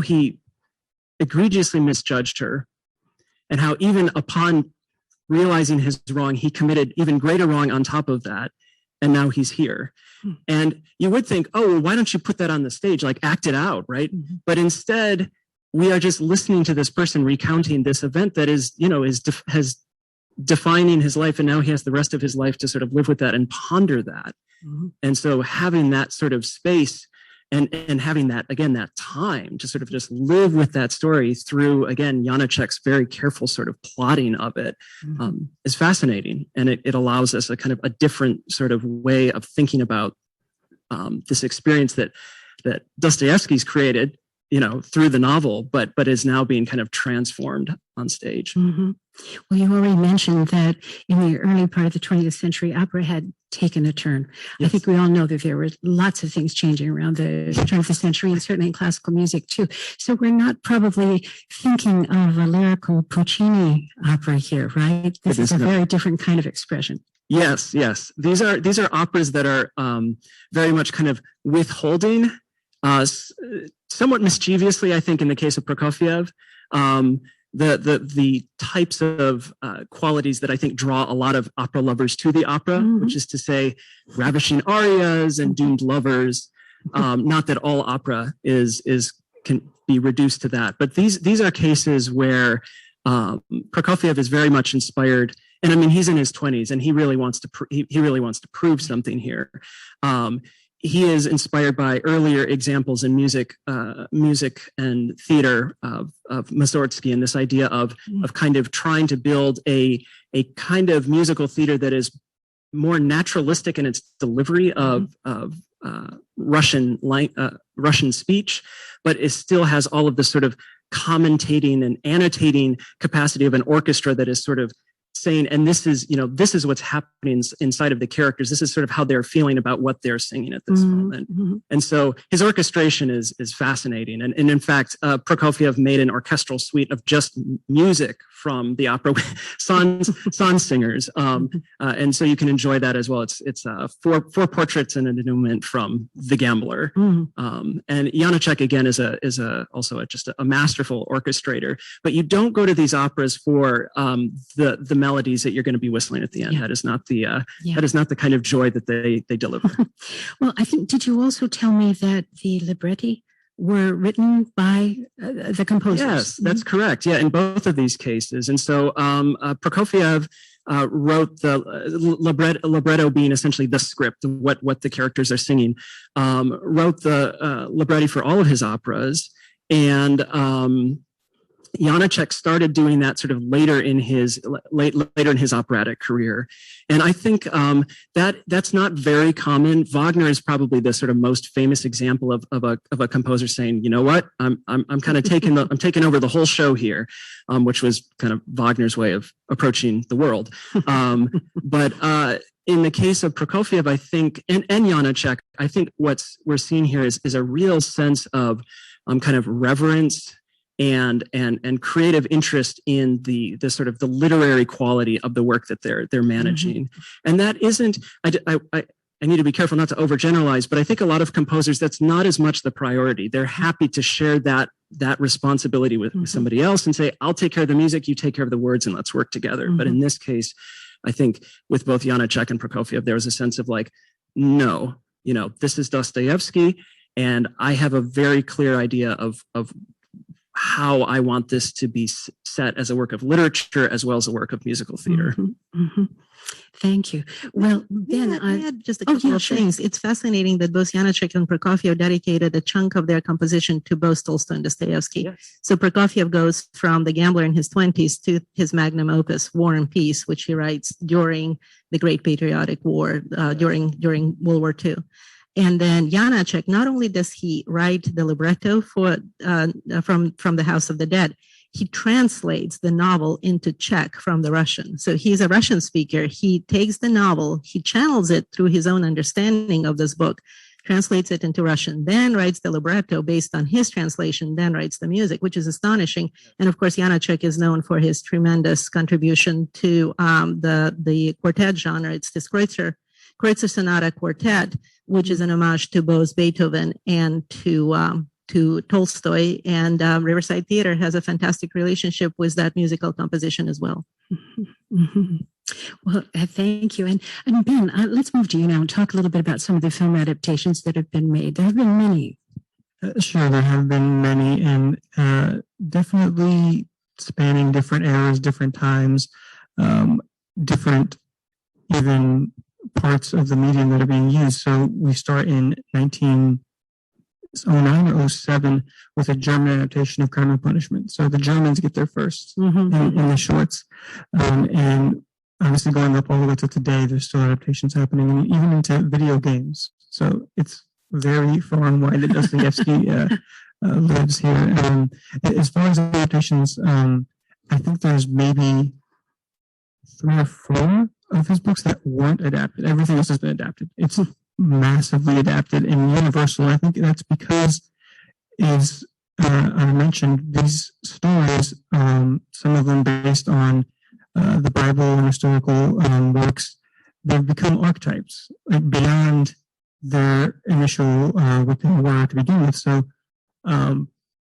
he egregiously misjudged her, and how even upon realizing his wrong, he committed even greater wrong on top of that. And now he's here. And you would think, oh, well, why don't you put that on the stage? Like, act it out, right? But instead, we are just listening to this person recounting this event that is defining his life. And now he has the rest of his life to sort of live with that and ponder that. And so having that sort of space and having that, again, that time to sort of just live with that story through, again, Janacek's very careful sort of plotting of it is fascinating. And it allows us a kind of a different sort of way of thinking about this experience that Dostoevsky's created, through the novel, but is now being kind of transformed on stage. Well, you already mentioned that in the early part of the 20th century, opera had taken a turn. Yes. I think we all know that there were lots of things changing around the turn of the century, and certainly in classical music too. So we're not probably thinking of a lyrical Puccini opera here, right? This is a very different kind of expression. Yes. These are operas that are very much kind of withholding, somewhat mischievously, I think, in the case of Prokofiev, the types of qualities that I think draw a lot of opera lovers to the opera, which is to say, ravishing arias and doomed lovers. Not that all opera can be reduced to that, but these are cases where Prokofiev is very much inspired. And I mean, he's in his 20s, and he really wants to prove something here. He is inspired by earlier examples in music and theater of Mussorgsky, and this idea of kind of trying to build a kind of musical theater that is more naturalistic in its delivery of Russian speech, but it still has all of this sort of commentating and annotating capacity of an orchestra that is sort of saying, and this is what's happening inside of the characters. This is sort of how they're feeling about what they're singing at this moment. And so his orchestration is fascinating. And in fact, Prokofiev made an orchestral suite of just music from the opera song singers. And so you can enjoy that as well. It's four portraits and a denouement from The Gambler. And Janacek again is also just a masterful orchestrator. But you don't go to these operas for the melodies that you're going to be whistling at the end. That is not the kind of joy that they deliver. Well, I think, did you also tell me that the libretti were written by the composers? Yes, that's correct. Yeah, in both of these cases. And so Prokofiev wrote the libretto being essentially the script, what the characters are singing, wrote the libretti for all of his operas. And Janacek started doing that sort of later in his operatic career, and I think that's not very common. Wagner is probably the sort of most famous example of a composer saying, you know what, I'm kind of taking over the whole show here, which was kind of Wagner's way of approaching the world. But in the case of Prokofiev, I think, and Janacek, I think we're seeing here is a real sense of kind of reverence and creative interest in the sort of the literary quality of the work that they're managing. And that isn't, I need to be careful not to overgeneralize, but I think a lot of composers, that's not as much the priority. They're happy to share that responsibility with somebody else and say, I'll take care of the music, you take care of the words, and let's work together. But in this case, I think with both Janacek and Prokofiev, there was a sense of like, no, this is Dostoevsky, and I have a very clear idea of how I want this to be set as a work of literature as well as a work of musical theater. Thank you. Well, Ben, I had just a couple of things. It's fascinating that both Janacek and Prokofiev dedicated a chunk of their composition to both Tolstoy and Dostoevsky. Yes. So Prokofiev goes from The Gambler in his 20s to his magnum opus, War and Peace, which he writes during the Great Patriotic War, during World War II. And then Janacek, not only does he write the libretto for from The House of the Dead, he translates the novel into Czech from the Russian. So he's a Russian speaker. He takes the novel, he channels it through his own understanding of this book, translates it into Russian, then writes the libretto based on his translation, then writes the music, which is astonishing. And of course, Janacek is known for his tremendous contribution to the quartet genre. It's this Kreutzer Sonata Quartet, which is an homage to both Beethoven and to Tolstoy. And Riverside Theater has a fantastic relationship with that musical composition as well. Well, thank you. And Ben, let's move to you now and talk a little bit about some of the film adaptations that have been made. There have been many. Sure, there have been many, and definitely spanning different eras, different times, different even parts of the medium that are being used. So we start in 1909 or 07 with a German adaptation of Crime and Punishment. So the Germans get there first in the shorts. And obviously going up all the way to today, there's still adaptations happening, and even into video games. So it's very far and wide that Dostoevsky lives here. As far as adaptations, I think there's maybe 3 or 4 of his books that weren't adapted. Everything else has been adapted. It's massively adapted and universal. I think that's because, as I mentioned, these stories, some of them based on the Bible and historical works, they've become archetypes, like beyond their initial what they were to begin with. So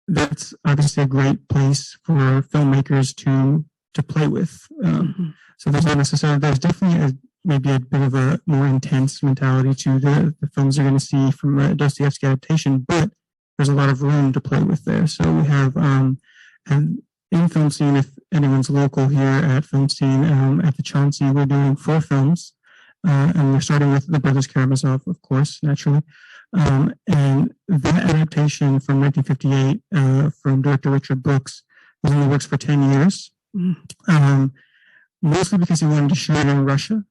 that's obviously a great place for filmmakers to play with. So there's definitely maybe a bit of a more intense mentality to the films you're going to see from a Dostoevsky adaptation, but there's a lot of room to play with there. So we have, and in FilmScene, if anyone's local here at FilmScene, at the Chauncey, we're doing 4 films, and we're starting with The Brothers Karamazov, of course, naturally. And that adaptation from 1958 from director Richard Brooks was in the works for 10 years. Mostly because he wanted to shoot it in Russia.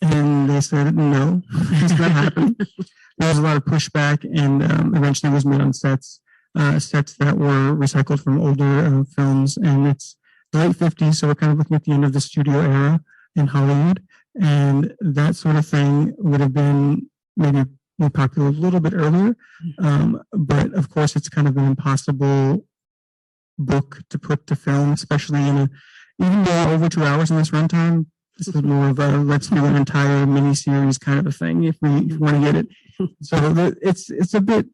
And they said, no, it's not happening. There was a lot of pushback, and eventually it was made on sets that were recycled from older films. And it's the late 50s, so we're kind of looking at the end of the studio era in Hollywood. And that sort of thing would have been maybe more popular a little bit earlier. But of course, it's kind of an impossible book to put to film, especially even though over 2 hours in this runtime. This is more of a let's do an entire mini-series kind of a thing if we want to get it. So it's a bit,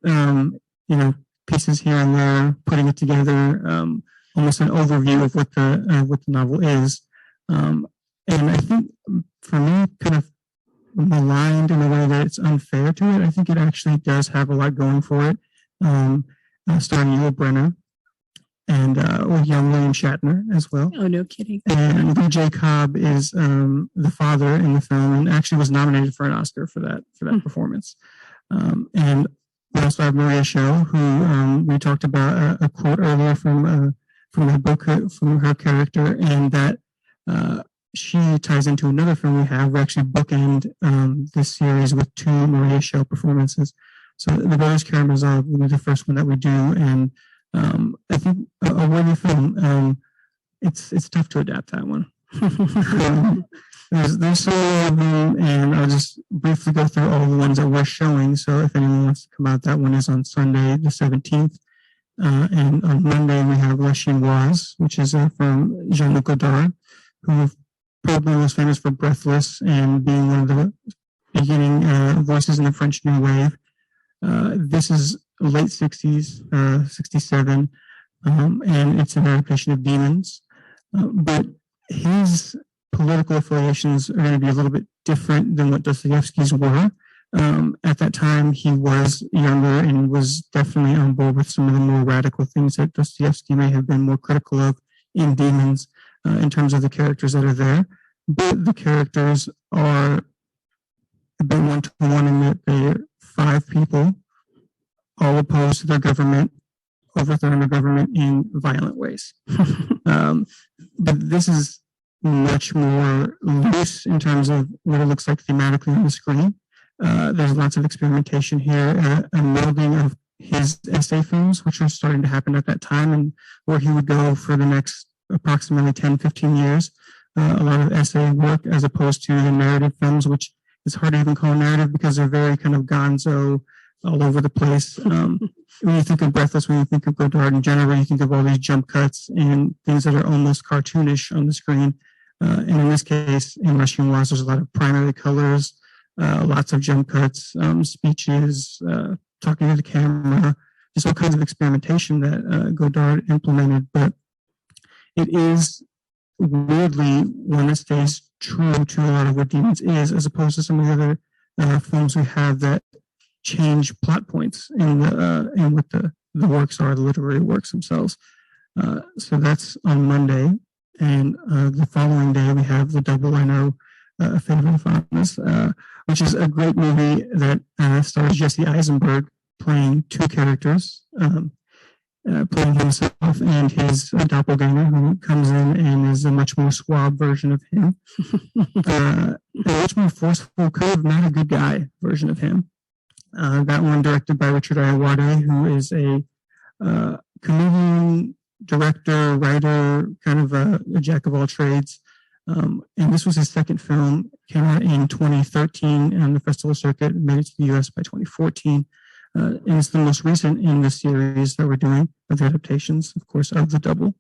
pieces here and there, putting it together, almost an overview of what the novel is. And I think for me, kind of maligned in a way that it's unfair to it. I think it actually does have a lot going for it. Starring Yul Brynner and with young William Shatner as well. Oh, no kidding. And Lee Cobb is the father in the film, and actually was nominated for an Oscar for that performance. And we also have Maria Sho, who we talked about a quote earlier from the book, from her character, and that she ties into another film we have. We actually bookend this series with 2 Maria Sho performances. So The Brothers Karamazov will be the first one that we do, and I think a worthy film. It's tough to adapt that one. There's so many of them, and I'll just briefly go through all the ones that we're showing. So if anyone wants to come out, that one is on Sunday the 17th. And on Monday we have La Chinoise, which is from Jean-Luc Godard, who probably was famous for Breathless and being one of the beginning voices in the French New Wave. This is late 60s, 67, and it's an adaptation of Demons. But his political affiliations are going to be a little bit different than what Dostoevsky's were. At that time, he was younger and was definitely on board with some of the more radical things that Dostoevsky may have been more critical of in Demons, in terms of the characters that are there. But the characters are a bit one-to-one in that they're 5 people, all opposed to their government, overthrowing the government in violent ways. But this is much more loose in terms of what it looks like thematically on the screen. There's lots of experimentation here, a melding of his essay films, which are starting to happen at that time, and where he would go for the next approximately 10, 15 years. A lot of essay work as opposed to the narrative films, which is hard to even call narrative because they're very kind of gonzo, all over the place. When you think of Breathless, when you think of Godard in general, you think of all these jump cuts and things that are almost cartoonish on the screen. And in this case, in La Chinoise, there's a lot of primary colors, lots of jump cuts, speeches, talking to the camera, just all kinds of experimentation that Godard implemented. But it is weirdly one that stays true to a lot of what Demons is, as opposed to some of the other films we have that change plot points in what the works are, the literary works themselves. So that's on Monday. And the following day, we have The Double, I Know a Favor of Fondness, which is a great movie that stars Jesse Eisenberg playing 2 characters, playing himself and his doppelganger, who comes in and is a much more suave version of him. A much more forceful, kind of not a good guy version of him. That one directed by Richard Ayoade, who is a comedian, director, writer, kind of a jack of all trades. And this was his second film, came out in 2013 on the festival circuit, made it to the US by 2014. And it's the most recent in the series that we're doing of the adaptations, of course, of The Double.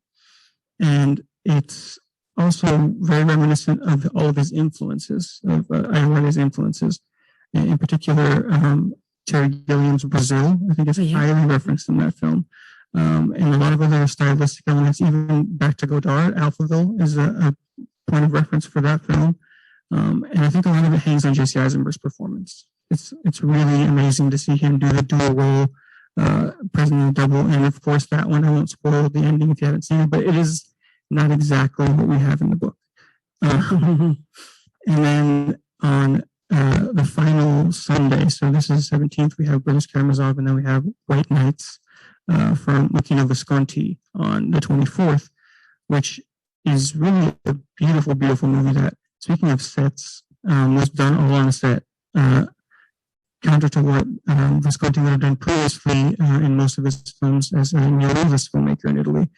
And it's also very reminiscent of all of his influences, of Ayoade's influences. In particular, Terry Gilliam's Brazil, I think, is highly referenced in that film. And a lot of other stylistic elements, even back to Godard, Alphaville is a point of reference for that film. And I think a lot of it hangs on Jesse Eisenberg's performance. It's really amazing to see him do the dual role, President of Double. And of course, that one, I won't spoil the ending if you haven't seen it, but it is not exactly what we have in the book. And then on the final Sunday, so this is the 17th, we have Brothers Karamazov, and then we have White Nights from Luchino Visconti on the 24th, which is really a beautiful, beautiful movie that, speaking of sets, was done all on set, counter to what Visconti would have done previously in most of his films as a neorealist filmmaker in Italy,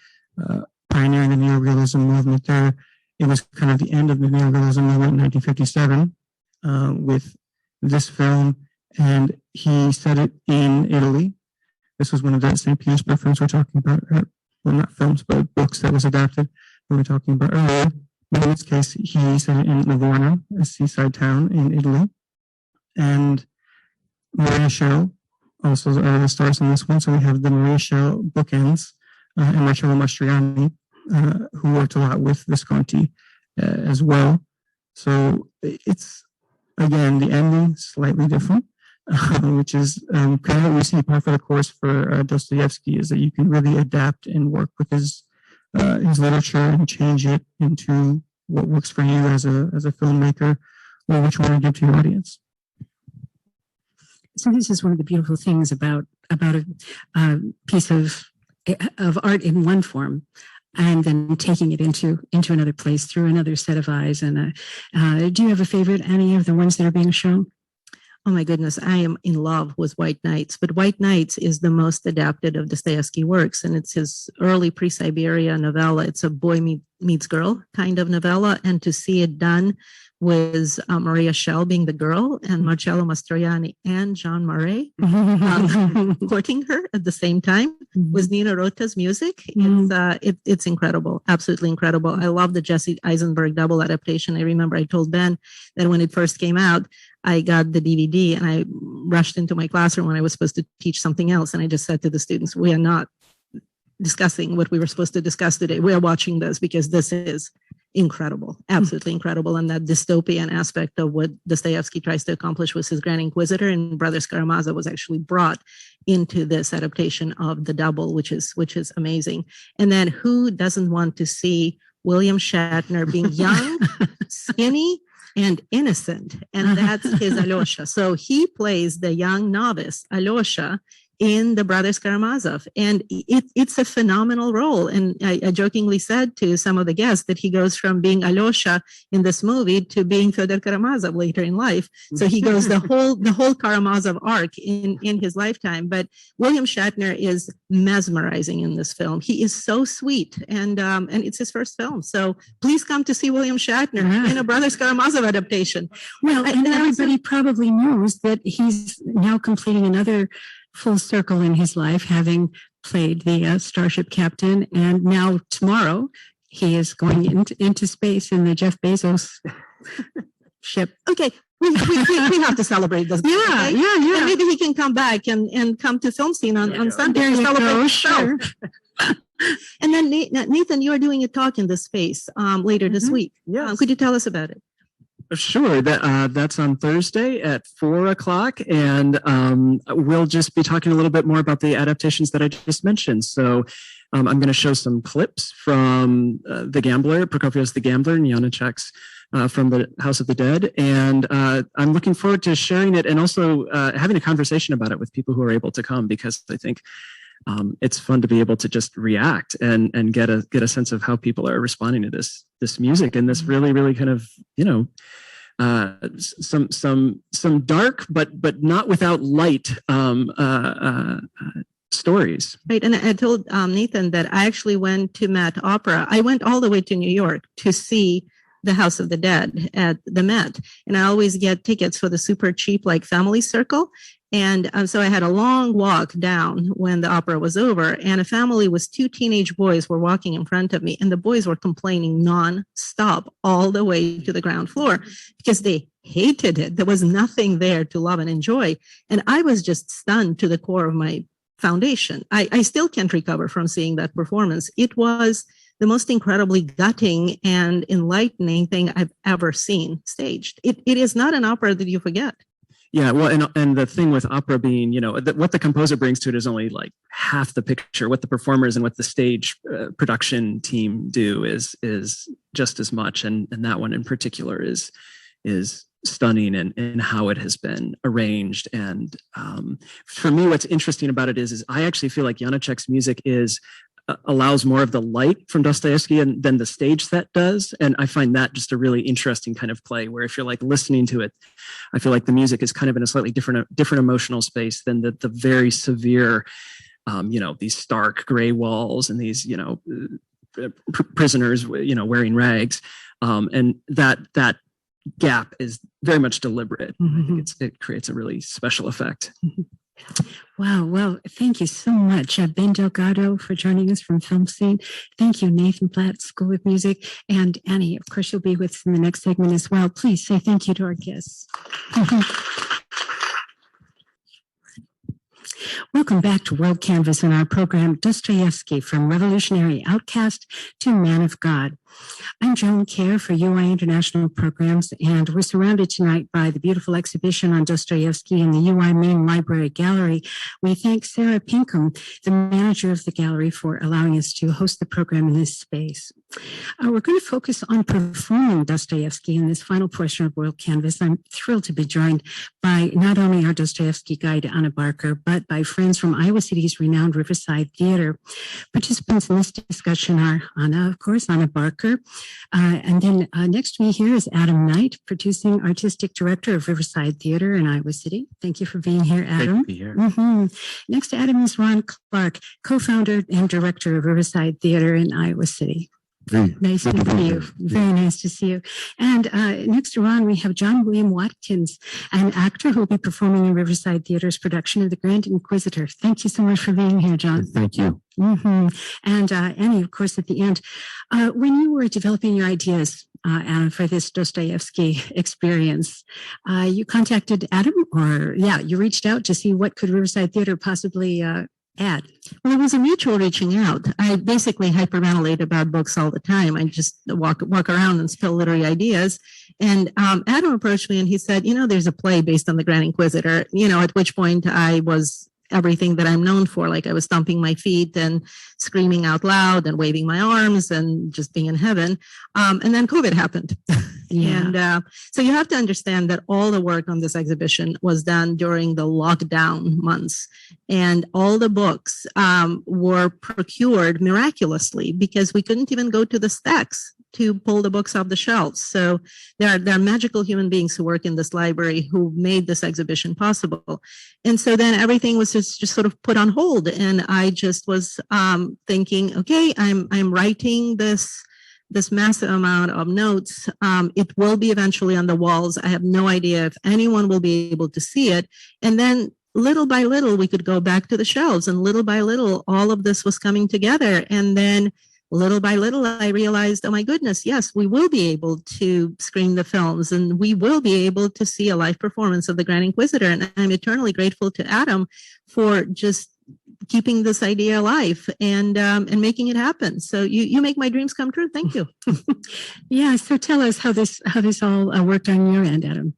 pioneering the neorealism movement there. It was kind of the end of the neorealism movement in 1957 with this film, and he set it in Italy. This was one of the St. Petersburg films we're talking about, well, not films, but books that was adapted we were talking about earlier. But in this case, he set it in Livorno, a seaside town in Italy. And Maria Schell also are the stars in this one. So we have the Maria Schell bookends and Marcello Mastroianni, who worked a lot with Visconti as well. So it's, again, the ending slightly different, which is kind of what we see par for the course for Dostoevsky, is that you can really adapt and work with his literature and change it into what works for you as a filmmaker, or what you want to give to your audience. So this is one of the beautiful things about a piece of art in one form, and then taking it into another place through another set of eyes. And do you have a favorite, any of the ones that are being shown? Oh my goodness, I am in love with White Nights, but White Nights is the most adapted of Dostoevsky works, and it's his early pre-Siberia novella. It's a boy meets girl kind of novella, and to see it done with Maria Schell being the girl and Marcello Mastroianni and Jean Marais courting her at the same time with Nino Rota's music. It's incredible, absolutely incredible. I love the Jesse Eisenberg double adaptation. I remember I told Ben that when it first came out, I got the DVD and I rushed into my classroom when I was supposed to teach something else. And I just said to the students, we are not discussing what we were supposed to discuss today. We are watching this because this is incredible, absolutely incredible. And that dystopian aspect of what Dostoevsky tries to accomplish with his Grand Inquisitor and Brothers Karamazov was actually brought into this adaptation of The Double, which is amazing. And then who doesn't want to see William Shatner being young, skinny, and innocent? And that's his Alyosha. So he plays the young novice, Alyosha, in the Brothers Karamazov. And it's a phenomenal role. And I jokingly said to some of the guests that he goes from being Alyosha in this movie to being Fyodor Karamazov later in life. So he goes the whole Karamazov arc in his lifetime. But William Shatner is mesmerizing in this film. He is so sweet, and it's his first film. So please come to see William Shatner in a Brothers Karamazov adaptation. Well, and everybody probably knows that he's now completing another full circle in his life, having played the starship captain, and now tomorrow he is going into space in the Jeff Bezos ship. Okay, we have to celebrate this. Yeah, okay? yeah. And maybe he can come back and come to FilmScene on Sunday There to you celebrate go, the show. sure. And then Nathan, you are doing a talk in this space later this week. Yes. Could you tell us about it? Sure. That's on Thursday at 4:00, and we'll just be talking a little bit more about the adaptations that I just mentioned. So I'm going to show some clips from The Gambler, Prokofiev's The Gambler, and Janacek's from the House of the Dead. And I'm looking forward to sharing it and also having a conversation about it with people who are able to come, because I think it's fun to be able to just react and get a sense of how people are responding to this music and this really, really kind of, some dark but not without light stories. Right, and I told Nathan that I actually went to Met Opera. I went all the way to New York to see the House of the Dead at the Met, and I always get tickets for the super cheap, like Family Circle. And so I had a long walk down when the opera was over, and a family with 2 teenage boys were walking in front of me, and the boys were complaining nonstop all the way to the ground floor because they hated it. There was nothing there to love and enjoy. And I was just stunned to the core of my foundation. I still can't recover from seeing that performance. It was the most incredibly gutting and enlightening thing I've ever seen staged. It is not an opera that you forget. Yeah, well, and the thing with opera being, what the composer brings to it is only like half the picture. What the performers and what the stage production team do is just as much. And that one in particular is stunning in how it has been arranged. And for me, what's interesting about it is I actually feel like Janacek's music is allows more of the light from Dostoevsky than the stage set does. And I find that just a really interesting kind of play where if you're like listening to it, I feel like the music is kind of in a slightly different emotional space than the very severe, these stark gray walls and these, prisoners, wearing rags. And that gap is very much deliberate. I think it creates a really special effect. Wow. Well, thank you so much, Ben Delgado, for joining us from FilmScene. Thank you, Nathan Platte, School of Music. And Annie, of course, you'll be with us in the next segment as well. Please say thank you to our guests. Welcome back to WorldCanvass and our program, Dostoevsky, from Revolutionary Outcast to Man of God. I'm Joan Kerr for UI International Programs, and we're surrounded tonight by the beautiful exhibition on Dostoevsky in the UI Main Library Gallery. We thank Sarah Pinkham, the manager of the gallery, for allowing us to host the program in this space. We're going to focus on performing Dostoevsky in this final portion of WorldCanvass. I'm thrilled to be joined by not only our Dostoevsky guide, Anna Barker, but by friends from Iowa City's renowned Riverside Theater. Participants in this discussion are Anna, of course, Anna Barker. And then next to me here is Adam Knight, producing artistic director of Riverside Theater in Iowa City. Thank you for being here, Adam. Great to be here. Next to Adam is Ron Clark, co-founder and director of Riverside Theater in Iowa City. Nice to see you. Very nice to see you. And next to Ron, we have John William Watkins, an actor who will be performing in Riverside Theater's production of The Grand Inquisitor. Thank you so much for being here, John. Thank you. And Annie, of course, at the end. When you were developing your ideas, Anna, for this Dostoevsky experience, you contacted Adam, you reached out to see what could Riverside Theater possibly add? Well, it was a mutual reaching out. I basically hyperventilate about books all the time. I just walk around and spill literary ideas. And Adam approached me and he said, there's a play based on the Grand Inquisitor, at which point I was everything that I'm known for. Like I was stomping my feet and screaming out loud and waving my arms and just being in heaven. And then COVID happened. Yeah. And so you have to understand that all the work on this exhibition was done during the lockdown months. And all the books were procured miraculously because we couldn't even go to the stacks to pull the books off the shelves. So there are magical human beings who work in this library who made this exhibition possible. And so then everything was just sort of put on hold. And I just was thinking, okay, I'm writing this massive amount of notes. It will be eventually on the walls. I have no idea if anyone will be able to see it. And then little by little, we could go back to the shelves, and little by little, all of this was coming together. And then little by little, I realized, oh my goodness, yes, we will be able to screen the films and we will be able to see a live performance of The Grand Inquisitor. And I'm eternally grateful to Adam for just keeping this idea alive and making it happen. So you make my dreams come true. Thank you. Yeah. So tell us how this all worked on your end, Adam.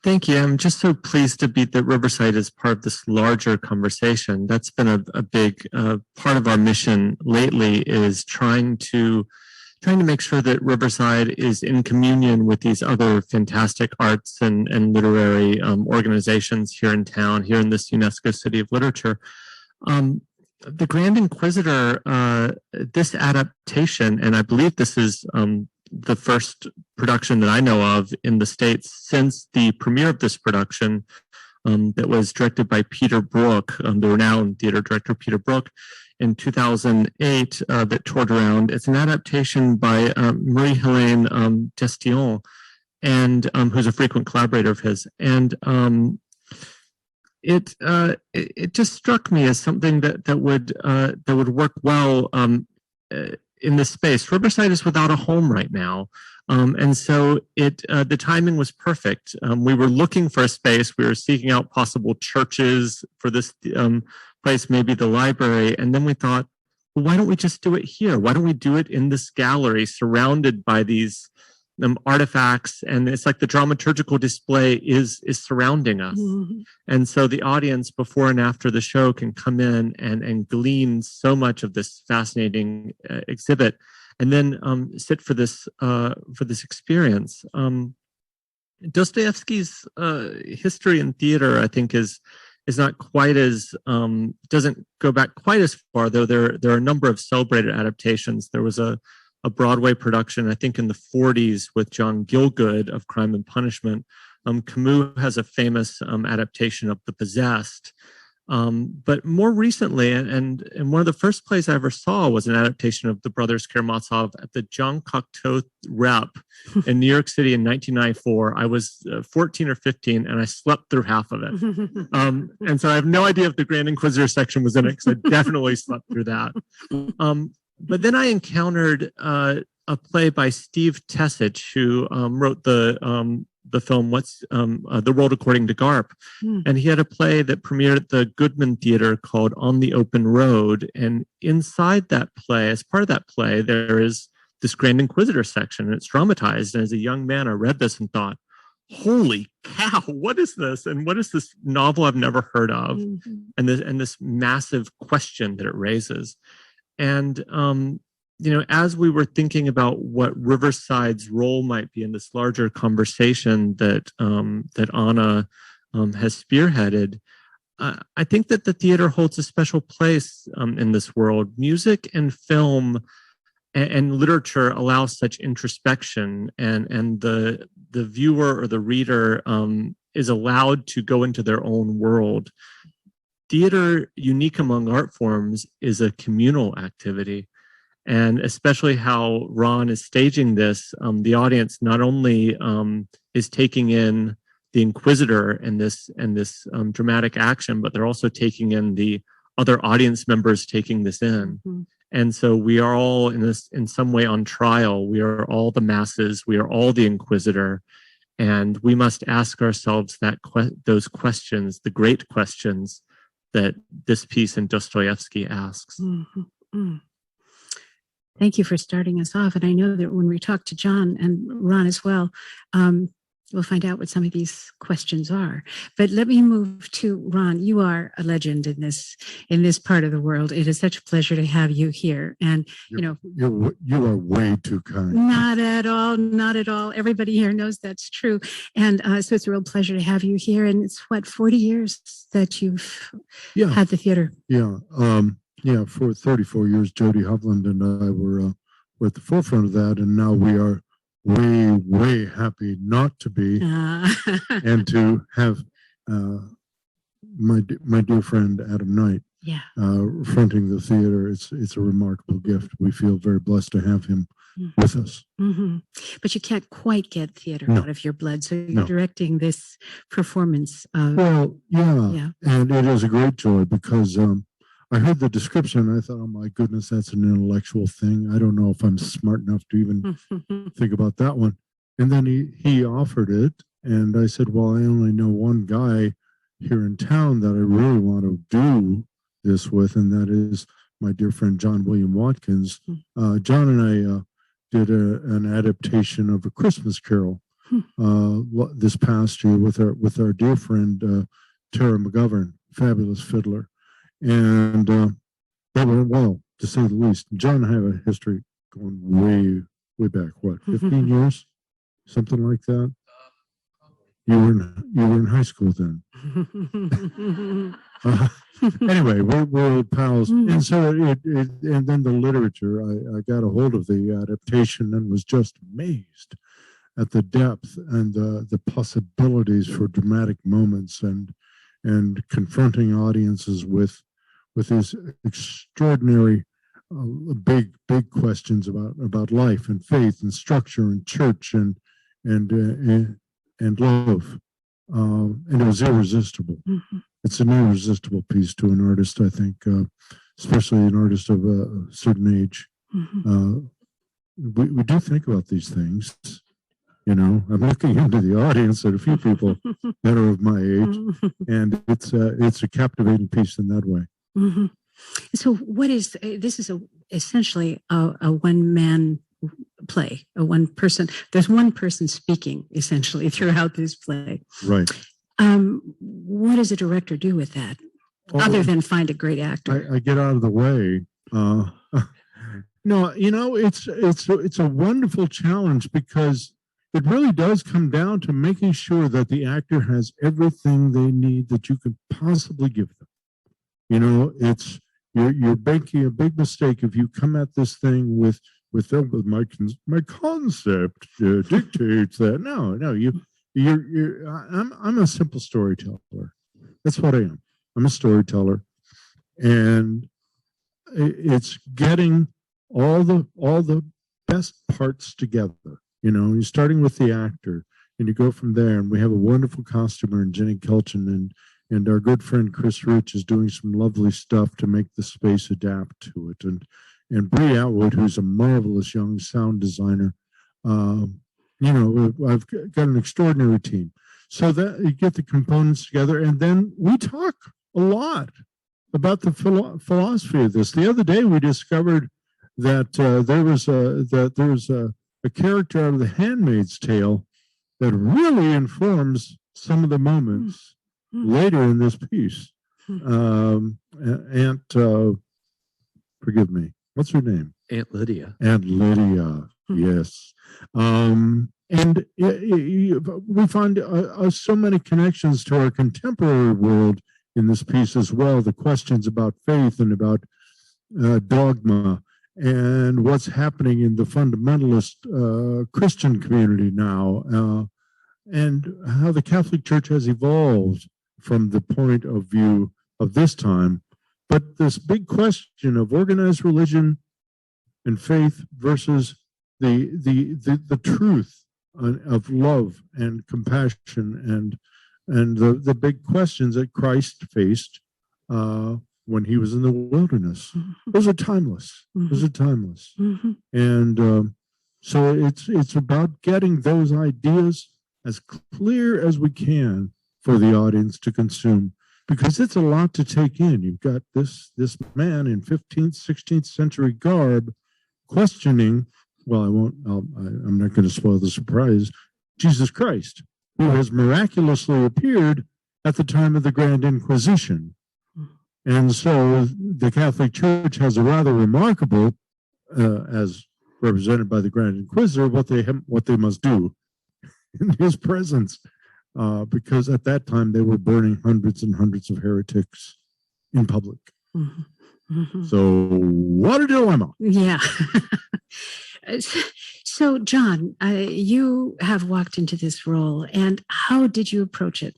Thank you. I'm just so pleased to be that Riverside is part of this larger conversation. That's been a big part of our mission lately, is trying to make sure that Riverside is in communion with these other fantastic arts and literary organizations here in town, here in this UNESCO City of Literature. The Grand Inquisitor, this adaptation, and I believe this is the first production that I know of in the States since the premiere of this production, that was directed by Peter Brook, the renowned theater director Peter Brook, in 2008, that toured around. It's an adaptation by Marie-Helene Destion, and who's a frequent collaborator of his. And it just struck me as something that would work well in this space. Riverside is without a home right now. And so the timing was perfect. We were looking for a space. We were seeking out possible churches for this place, maybe the library. And then we thought, well, why don't we just do it here? Why don't we do it in this gallery surrounded by these artifacts? And it's like the dramaturgical display is surrounding us. Mm-hmm. And so the audience before and after the show can come in and glean so much of this fascinating exhibit, and then sit for this experience. Dostoevsky's history in theater, I think, is is not quite as doesn't go back quite as far, though there are a number of celebrated adaptations. There was a Broadway production, I think in the 40s, with John Gielgud of Crime and Punishment. Camus has a famous adaptation of The Possessed. But more recently, and one of the first plays I ever saw was an adaptation of The Brothers Karamazov at the Jean Cocteau Rep in New York City in 1994. I was 14 or 15, and I slept through half of it. And so I have no idea if the Grand Inquisitor section was in it, because I definitely slept through that. But then I encountered a play by Steve Tessich, who wrote the film The World According to Garp. And he had a play that premiered at the Goodman Theater called On the Open Road. And inside that play, as part of that play, there is this Grand Inquisitor section, and it's dramatized. And as a young man, I read this and thought, holy cow, what is this? And what is this novel I've never heard of? And this massive question that it raises. And as we were thinking about what Riverside's role might be in this larger conversation that Anna has spearheaded, I think that the theater holds a special place in this world. Music and film and literature allow such introspection, and the viewer or the reader is allowed to go into their own world. Theater, unique among art forms, is a communal activity. And especially how Ron is staging this, the audience not only is taking in the Inquisitor and this dramatic action, but they're also taking in the other audience members taking this in. And so we are all in some way on trial. We are all the masses. We are all the Inquisitor, and we must ask ourselves those questions, the great questions that this piece in Dostoevsky asks. Thank you for starting us off. And I know that when we talk to John and Ron as well, we'll find out what some of these questions are. But let me move to Ron. You are a legend in this part of the world. It is such a pleasure to have you here. And you are way too kind. Not at all, not at all. Everybody here knows that's true. And so it's a real pleasure to have you here. And it's 40 years that you've had the theater. Yeah, for 34 years, Jody Hovland and I were at the forefront of that, and now we are way, way happy not to be, and to have my dear friend Adam Knight fronting the theater. It's a remarkable gift. We feel very blessed to have him with us. But you can't quite get theater out of your blood, so you're directing this performance. And it is a great joy because I heard the description and I thought, oh my goodness, that's an intellectual thing. I don't know if I'm smart enough to even think about that one. And then he offered it, and I said, well, I only know one guy here in town that I really want to do this with, and that is my dear friend John William Watkins. John and I did an adaptation of A Christmas Carol this past year with our dear friend Tara McGovern, fabulous fiddler. And that went well, to say the least. John and I have a history going way back, 15 years? Something like that? You were in high school then. Anyway, we're old pals. And so and then the literature, I got a hold of the adaptation and was just amazed at the depth and the possibilities for dramatic moments and confronting audiences with these extraordinary big questions about life and faith and structure and church and love, and it was irresistible. It's an irresistible piece to an artist, I think, especially an artist of a certain age. We do think about these things. I'm looking into the audience at a few people that are of my age, and it's a captivating piece in that way. So this is essentially a one-man play, there's one person speaking essentially throughout this play. Right. What does a director do with that, other than find a great actor? I get out of the way. No, it's a wonderful challenge because it really does come down to making sure that the actor has everything they need that you could possibly give them. You know, it's you're making a big mistake if you come at this thing with my concept dictates that. No, I'm a simple storyteller. That's what I am. I'm a storyteller, and it's getting all the best parts together. You know, you're starting with the actor, and you go from there. And we have a wonderful costumer in Jenny Kelchin, and our good friend Chris Rich is doing some lovely stuff to make the space adapt to it. And Bree Atwood, who's a marvelous young sound designer. You know, I've got an extraordinary team. So that you get the components together, and then we talk a lot about the philosophy of this. The other day, we discovered that there was a character out of The Handmaid's Tale that really informs some of the moments later in this piece. Forgive me, what's her name? Aunt Lydia. Aunt Lydia, yes. And we find so many connections to our contemporary world in this piece as well. The questions about faith and about dogma and what's happening in the fundamentalist Christian community now, and how the Catholic Church has evolved from the point of view of this time. But this big question of organized religion and faith versus the truth of love and compassion and the big questions that Christ faced when he was in the wilderness. Those are timeless. Those are timeless. And so it's about getting those ideas as clear as we can for the audience to consume, because it's a lot to take in. You've got this man in 15th, 16th century garb questioning, well, I'm not going to spoil the surprise, Jesus Christ, who has miraculously appeared at the time of the Grand Inquisition. And so the Catholic Church has a rather remarkable, as represented by the Grand Inquisitor, what they must do in his presence, because at that time they were burning hundreds and hundreds of heretics in public. So what a dilemma. Yeah. So, John, you have walked into this role, and how did you approach it?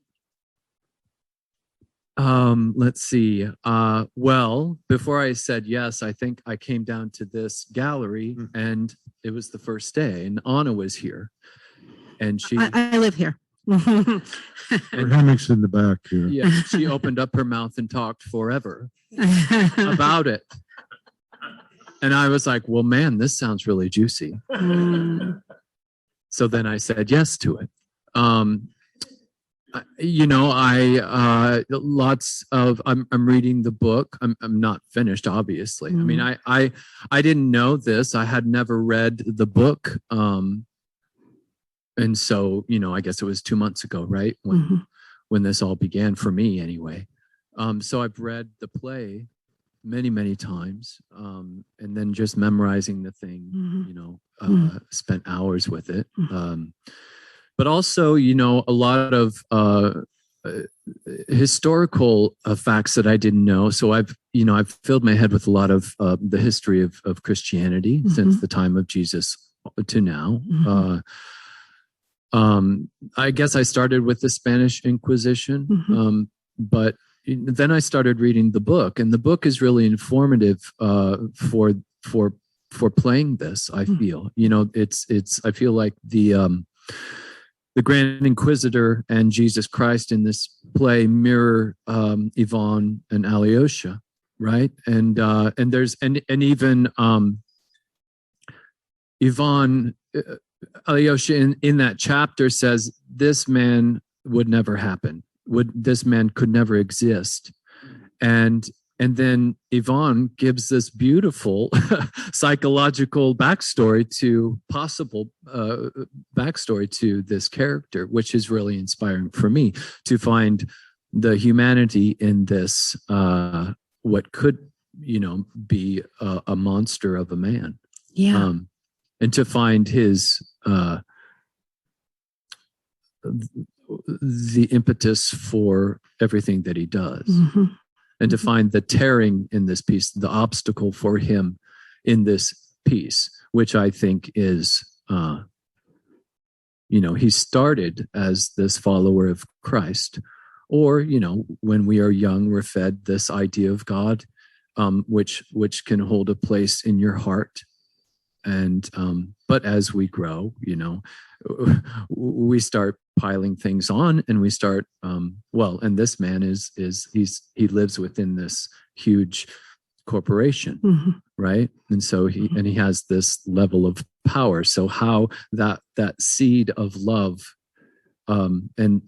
Let's see. Well, before I said yes, I think I came down to this gallery, and it was the first day, and Anna was here, and she. I live here. Her hammock's in the back here. Yeah, she opened up her mouth and talked forever about it. And I was like, well, man, this sounds really juicy. So then I said yes to it. You know, I'm reading the book. I'm not finished, obviously. I mean, I didn't know this. I had never read the book. And so, you know, I guess it was 2 months ago, right? When this all began for me anyway. So I've read the play many, many times, and then just memorizing the thing, you know, spent hours with it. But also, you know, a lot of historical facts that I didn't know. So I've filled my head with a lot of the history of Christianity since the time of Jesus to now. I guess I started with the Spanish Inquisition, but then I started reading the book, and the book is really informative for playing this. I feel, you know, I feel like the Grand Inquisitor and Jesus Christ in this play mirror Yvonne and Alyosha, right? And there's even Yvonne. Alyosha in that chapter says this man would never happen. This man could never exist. And then Yvonne gives this beautiful psychological backstory to this character, which is really inspiring for me to find the humanity in this, what could, you know, be a monster of a man. Yeah. And to find his the impetus for everything that he does. And to find the tearing in this piece, the obstacle for him in this piece, which I think is, he started as this follower of Christ, or, when we are young, we're fed this idea of God, which can hold a place in your heart. And, but as we grow, we start piling things on, and we start, and this man he lives within this huge corporation, right? And so he has this level of power. So how that seed of love, and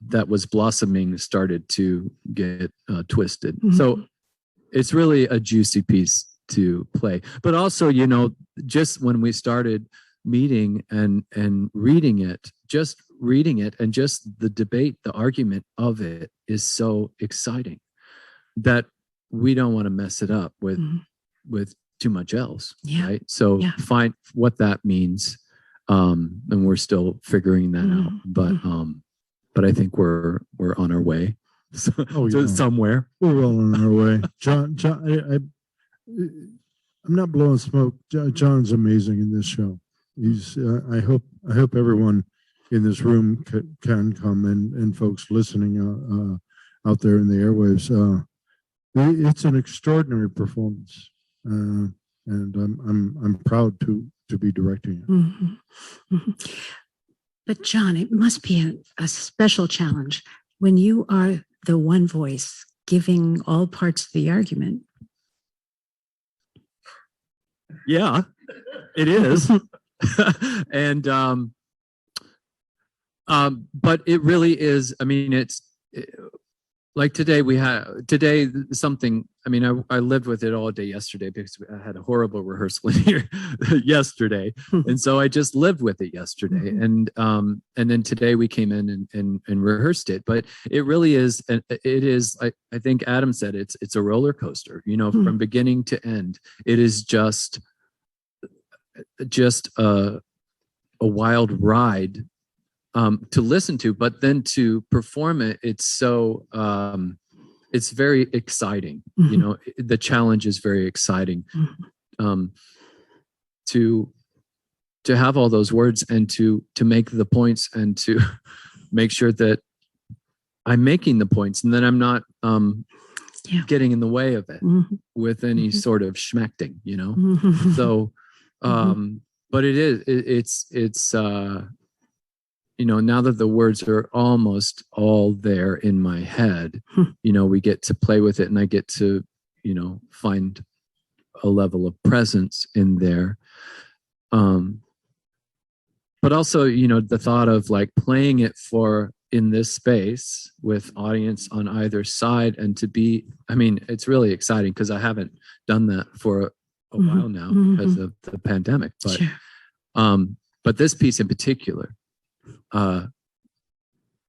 that was blossoming started to get twisted. So it's really a juicy piece to play. But also, just when we started meeting and reading it, and just the debate, the argument of it is so exciting that we don't want to mess it up with too much else. Right. So find what that means. And we're still figuring that out. But I think we're on our way somewhere. We're well on our way. John, I'm not blowing smoke. John's amazing in this show. He's. I hope everyone in this room can come, and folks listening out there in the airwaves. It's an extraordinary performance, and I'm proud to be directing it. But John, it must be a special challenge when you are the one voice giving all parts of the argument. Yeah, it is. And but it really is. I mean, like today something. I mean, I lived with it all day yesterday because I had a horrible rehearsal in here yesterday, and so I just lived with it yesterday. And then today we came in and rehearsed it. But it really is. It is. I think Adam said it's a roller coaster. From beginning to end, it is just a wild ride to listen to, but then to perform it, it's so it's very exciting. The challenge is very exciting. To have all those words and to make the points and to make sure that I'm making the points and then I'm not getting in the way of it with any sort of schmecting, So but it's now that the words are almost all there in my head, we get to play with it, and I get to, find a level of presence in there. But also, the thought of like playing it in this space with audience on either side, and to be, it's really exciting because I haven't done that for a while now because of the pandemic. But, but this piece in particular,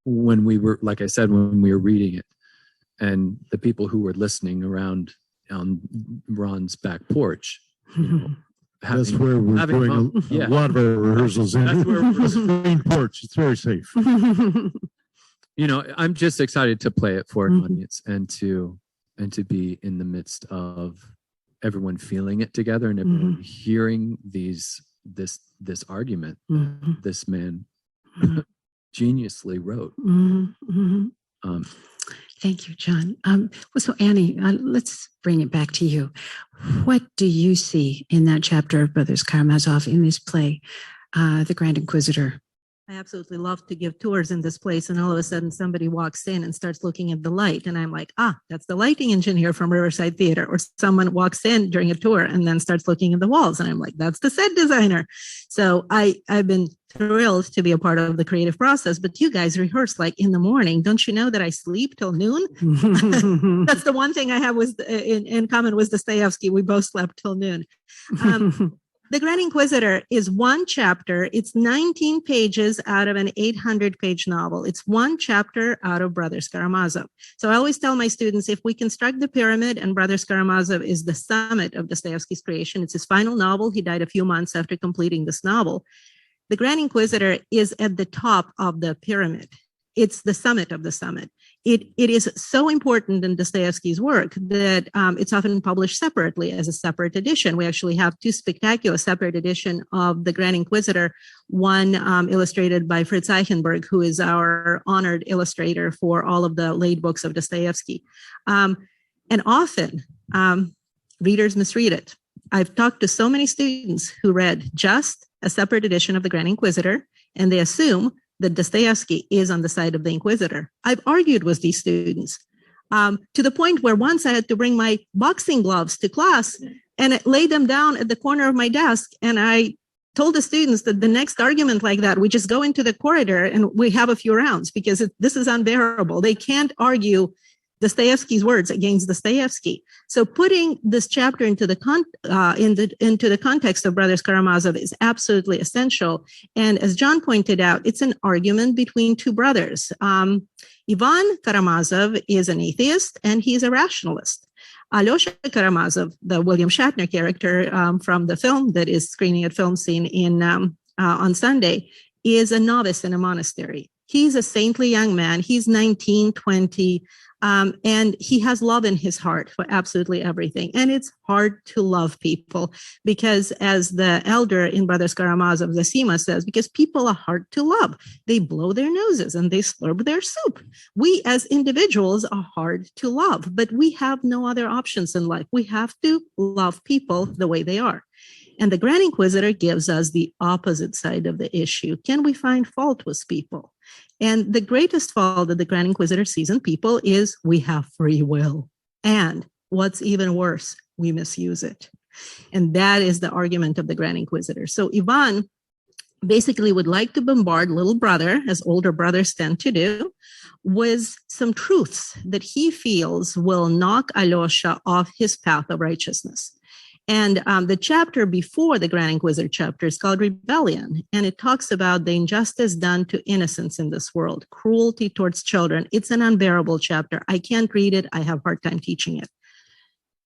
when we were, like I said, when we were reading it, and the people who were listening around on Ron's back porch, that's where we're doing a lot of our rehearsals. That's where we're main porch. It's very safe. I'm just excited to play it for an audience and to be in the midst of everyone feeling it together and everyone hearing this argument that this man geniusly wrote. Thank you, John. So Annie, let's bring it back to you. What do you see in that chapter of Brothers Karamazov in this play, The Grand Inquisitor? I absolutely love to give tours in this place, and all of a sudden somebody walks in and starts looking at the light, and I'm like, that's the lighting engineer from Riverside Theater. Or someone walks in during a tour and then starts looking at the walls, and I'm like, that's the set designer. So I've been thrilled to be a part of the creative process, but you guys rehearse like in the morning. Don't you know that I sleep till noon? That's the one thing I have in common with Dostoevsky. We both slept till noon. The Grand Inquisitor is one chapter. It's 19 pages out of an 800-page novel. It's one chapter out of Brothers Karamazov. So I always tell my students, if we construct the pyramid, and Brothers Karamazov is the summit of Dostoevsky's creation, it's his final novel. He died a few months after completing this novel. the Grand Inquisitor is at the top of the pyramid. It's the summit of the summit. It is so important in Dostoevsky's work that it's often published separately as a separate edition. We actually have two spectacular separate editions of the Grand Inquisitor, one illustrated by Fritz Eichenberg, who is our honored illustrator for all of the late books of Dostoevsky. And often readers misread it. I've talked to so many students who read just a separate edition of the Grand Inquisitor, and they assume that Dostoevsky is on the side of the Inquisitor. I've argued with these students to the point where once I had to bring my boxing gloves to class and I laid them down at the corner of my desk. And I told the students that the next argument like that, we just go into the corridor and we have a few rounds because this is unbearable. They can't argue Dostoevsky's words against Dostoevsky. So putting this chapter into the context of Brothers Karamazov is absolutely essential. And as John pointed out, it's an argument between two brothers. Ivan Karamazov is an atheist and he's a rationalist. Alyosha Karamazov, the William Shatner character from the film that is screening at FilmScene on Sunday, is a novice in a monastery. He's a saintly young man. He's 19, 20. And he has love in his heart for absolutely everything. And it's hard to love people because, as the elder in Brothers Karamazov, Zosima, says, because people are hard to love. They blow their noses and they slurp their soup. We as individuals are hard to love, but we have no other options in life. We have to love people the way they are. And the Grand Inquisitor gives us the opposite side of the issue. Can we find fault with people? And the greatest fault that the Grand Inquisitor sees in people is we have free will. And what's even worse, we misuse it. And that is the argument of the Grand Inquisitor. So Ivan basically would like to bombard little brother, as older brothers tend to do, with some truths that he feels will knock Alyosha off his path of righteousness. And the chapter before the Grand Inquisitor chapter is called Rebellion. And it talks about the injustice done to innocents in this world, cruelty towards children. It's an unbearable chapter. I can't read it. I have a hard time teaching it.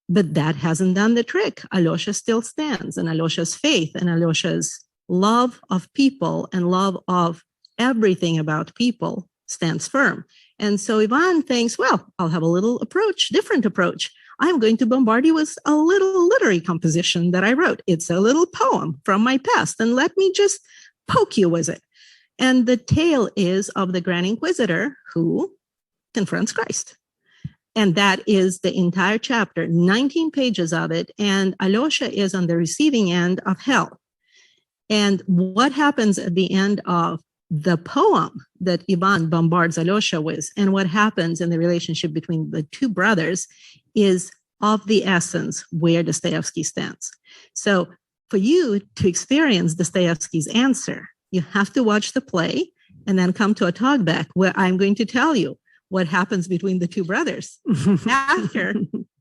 But that hasn't done the trick. Alyosha still stands, and Alyosha's faith and Alyosha's love of people and love of everything about people stands firm. And so Ivan thinks, well, I'll have a different approach. I'm going to bombard you with a little literary composition that I wrote. It's a little poem from my past, and let me just poke you with it. And the tale is of the Grand Inquisitor who confronts Christ. And that is the entire chapter, 19 pages of it. And Alyosha is on the receiving end of hell. And what happens at the end of the poem that Ivan bombards Alyosha with, and what happens in the relationship between the two brothers, is of the essence where Dostoevsky stands. So for you to experience Dostoevsky's answer, you have to watch the play and then come to a talkback where I'm going to tell you what happens between the two brothers after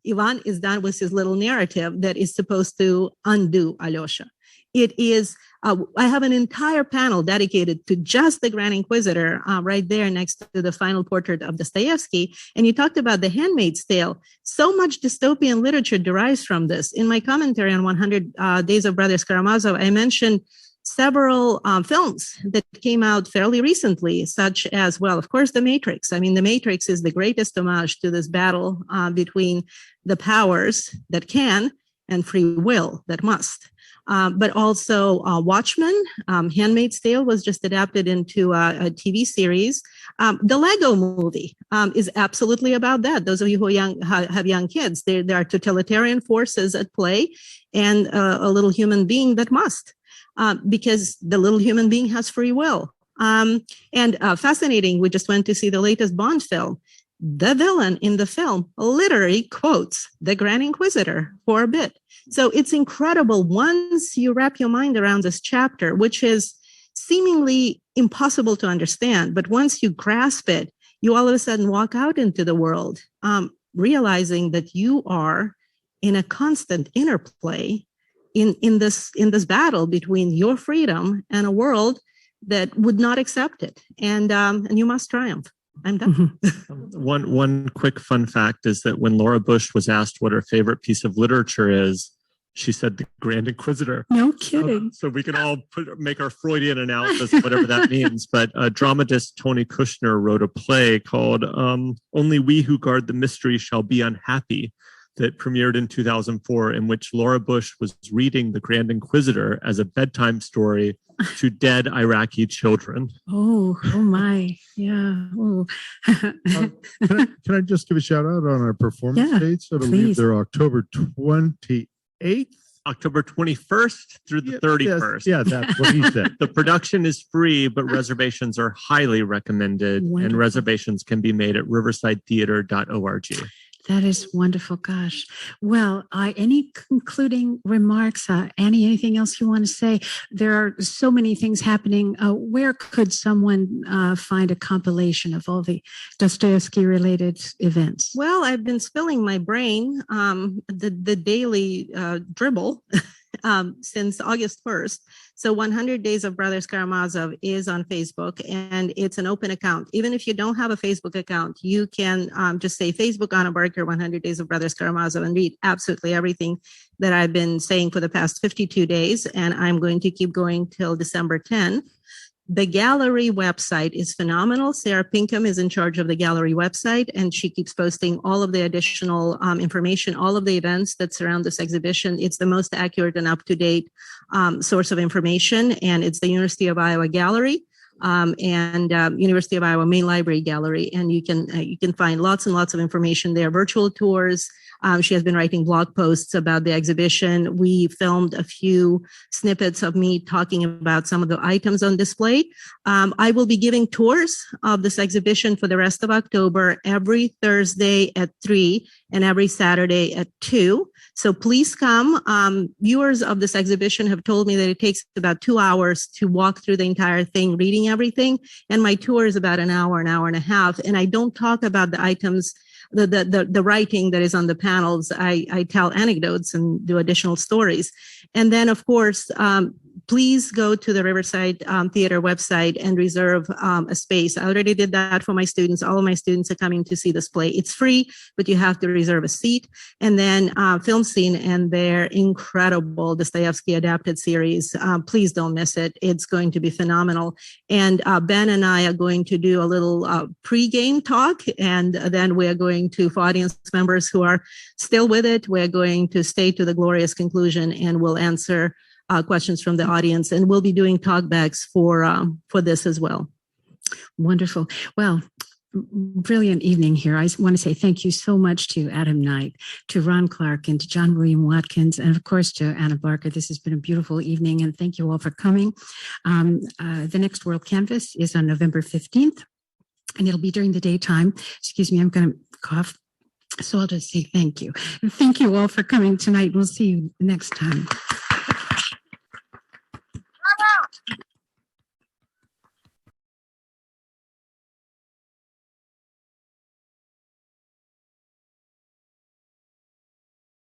Ivan is done with his little narrative that is supposed to undo Alyosha. It is, I have an entire panel dedicated to just the Grand Inquisitor right there next to the final portrait of Dostoevsky. And you talked about The Handmaid's Tale. So much dystopian literature derives from this. In my commentary on 100 Days of Brothers Karamazov, I mentioned several films that came out fairly recently, such as, well, of course, The Matrix. I mean, The Matrix is the greatest homage to this battle between the powers that can and free will that must. But also Watchmen, Handmaid's Tale was just adapted into a TV series. The Lego movie is absolutely about that. Those of you who have young kids, there are totalitarian forces at play and a little human being that must, because the little human being has free will. And fascinating, we just went to see the latest Bond film. The villain in the film literally quotes the Grand Inquisitor for a bit. So it's incredible once you wrap your mind around this chapter, which is seemingly impossible to understand. But once you grasp it, you all of a sudden walk out into the world, realizing that you are in a constant interplay in this battle between your freedom and a world that would not accept it. And you must triumph. I'm done. One quick fun fact is that when Laura Bush was asked what her favorite piece of literature is, She said the Grand Inquisitor. No kidding. So we can all make our Freudian analysis, whatever that means. But dramatist Tony Kushner wrote a play called Only We Who Guard the Mystery Shall Be Unhappy, that premiered in 2004, in which Laura Bush was reading the Grand Inquisitor as a bedtime story to dead Iraqi children. Oh my. Yeah. Oh. Can I just give a shout out on our performance dates? I believe please. they're October 28th. October 21st through the 31st. Yeah, that's what he said. The production is free, but reservations are highly recommended. Wonderful. And reservations can be made at riversidetheater.org. That is wonderful. Gosh. Well, any concluding remarks? Annie, anything else you want to say? There are so many things happening. Where could someone find a compilation of all the Dostoevsky related events? Well, I've been spilling my brain, the daily dribble since August 1st. So 100 Days of Brothers Karamazov is on Facebook, and it's an open account. Even if you don't have a Facebook account, you can just say Facebook Anna Barker 100 Days of Brothers Karamazov and read absolutely everything that I've been saying for the past 52 days. And I'm going to keep going till December 10. The gallery website is phenomenal. Sarah Pinkham is in charge of the gallery website, and she keeps posting all of the additional information, all of the events that surround this exhibition. It's the most accurate and up-to-date source of information, and it's the University of Iowa Gallery and University of Iowa Main Library Gallery, and you can find lots and lots of information there, virtual tours. She has been writing blog posts about the exhibition. We filmed a few snippets of me talking about some of the items on display. I will be giving tours of this exhibition for the rest of October, every Thursday at 3 and every Saturday at 2. So please come. Viewers of this exhibition have told me that it takes about 2 hours to walk through the entire thing, reading everything. And my tour is about an hour and a half. And I don't talk about the items, the writing that is on the panels. I tell anecdotes and do additional stories. And then, of course, please go to the Riverside Theater website and reserve a space. I already did that for my students. All of my students are coming to see this play. It's free, but you have to reserve a seat. And then FilmScene and their incredible Dostoevsky adapted series. Please don't miss it. It's going to be phenomenal. And Ben and I are going to do a little pre-game talk, and then we are going to, for audience members who are still with it, we're going to stay to the glorious conclusion, and we'll answer questions from the audience, and we'll be doing talkbacks for this as well. Wonderful. Well, brilliant evening here. I want to say thank you so much to Adam Knight, to Ron Clark, and to John William Watkins, and of course to Anna Barker. This has been a beautiful evening, and thank you all for coming. The next WorldCanvass is on November 15th, and it'll be during the daytime. Excuse me, I'm going to cough. So I'll just say thank you. And thank you all for coming tonight. We'll see you next time.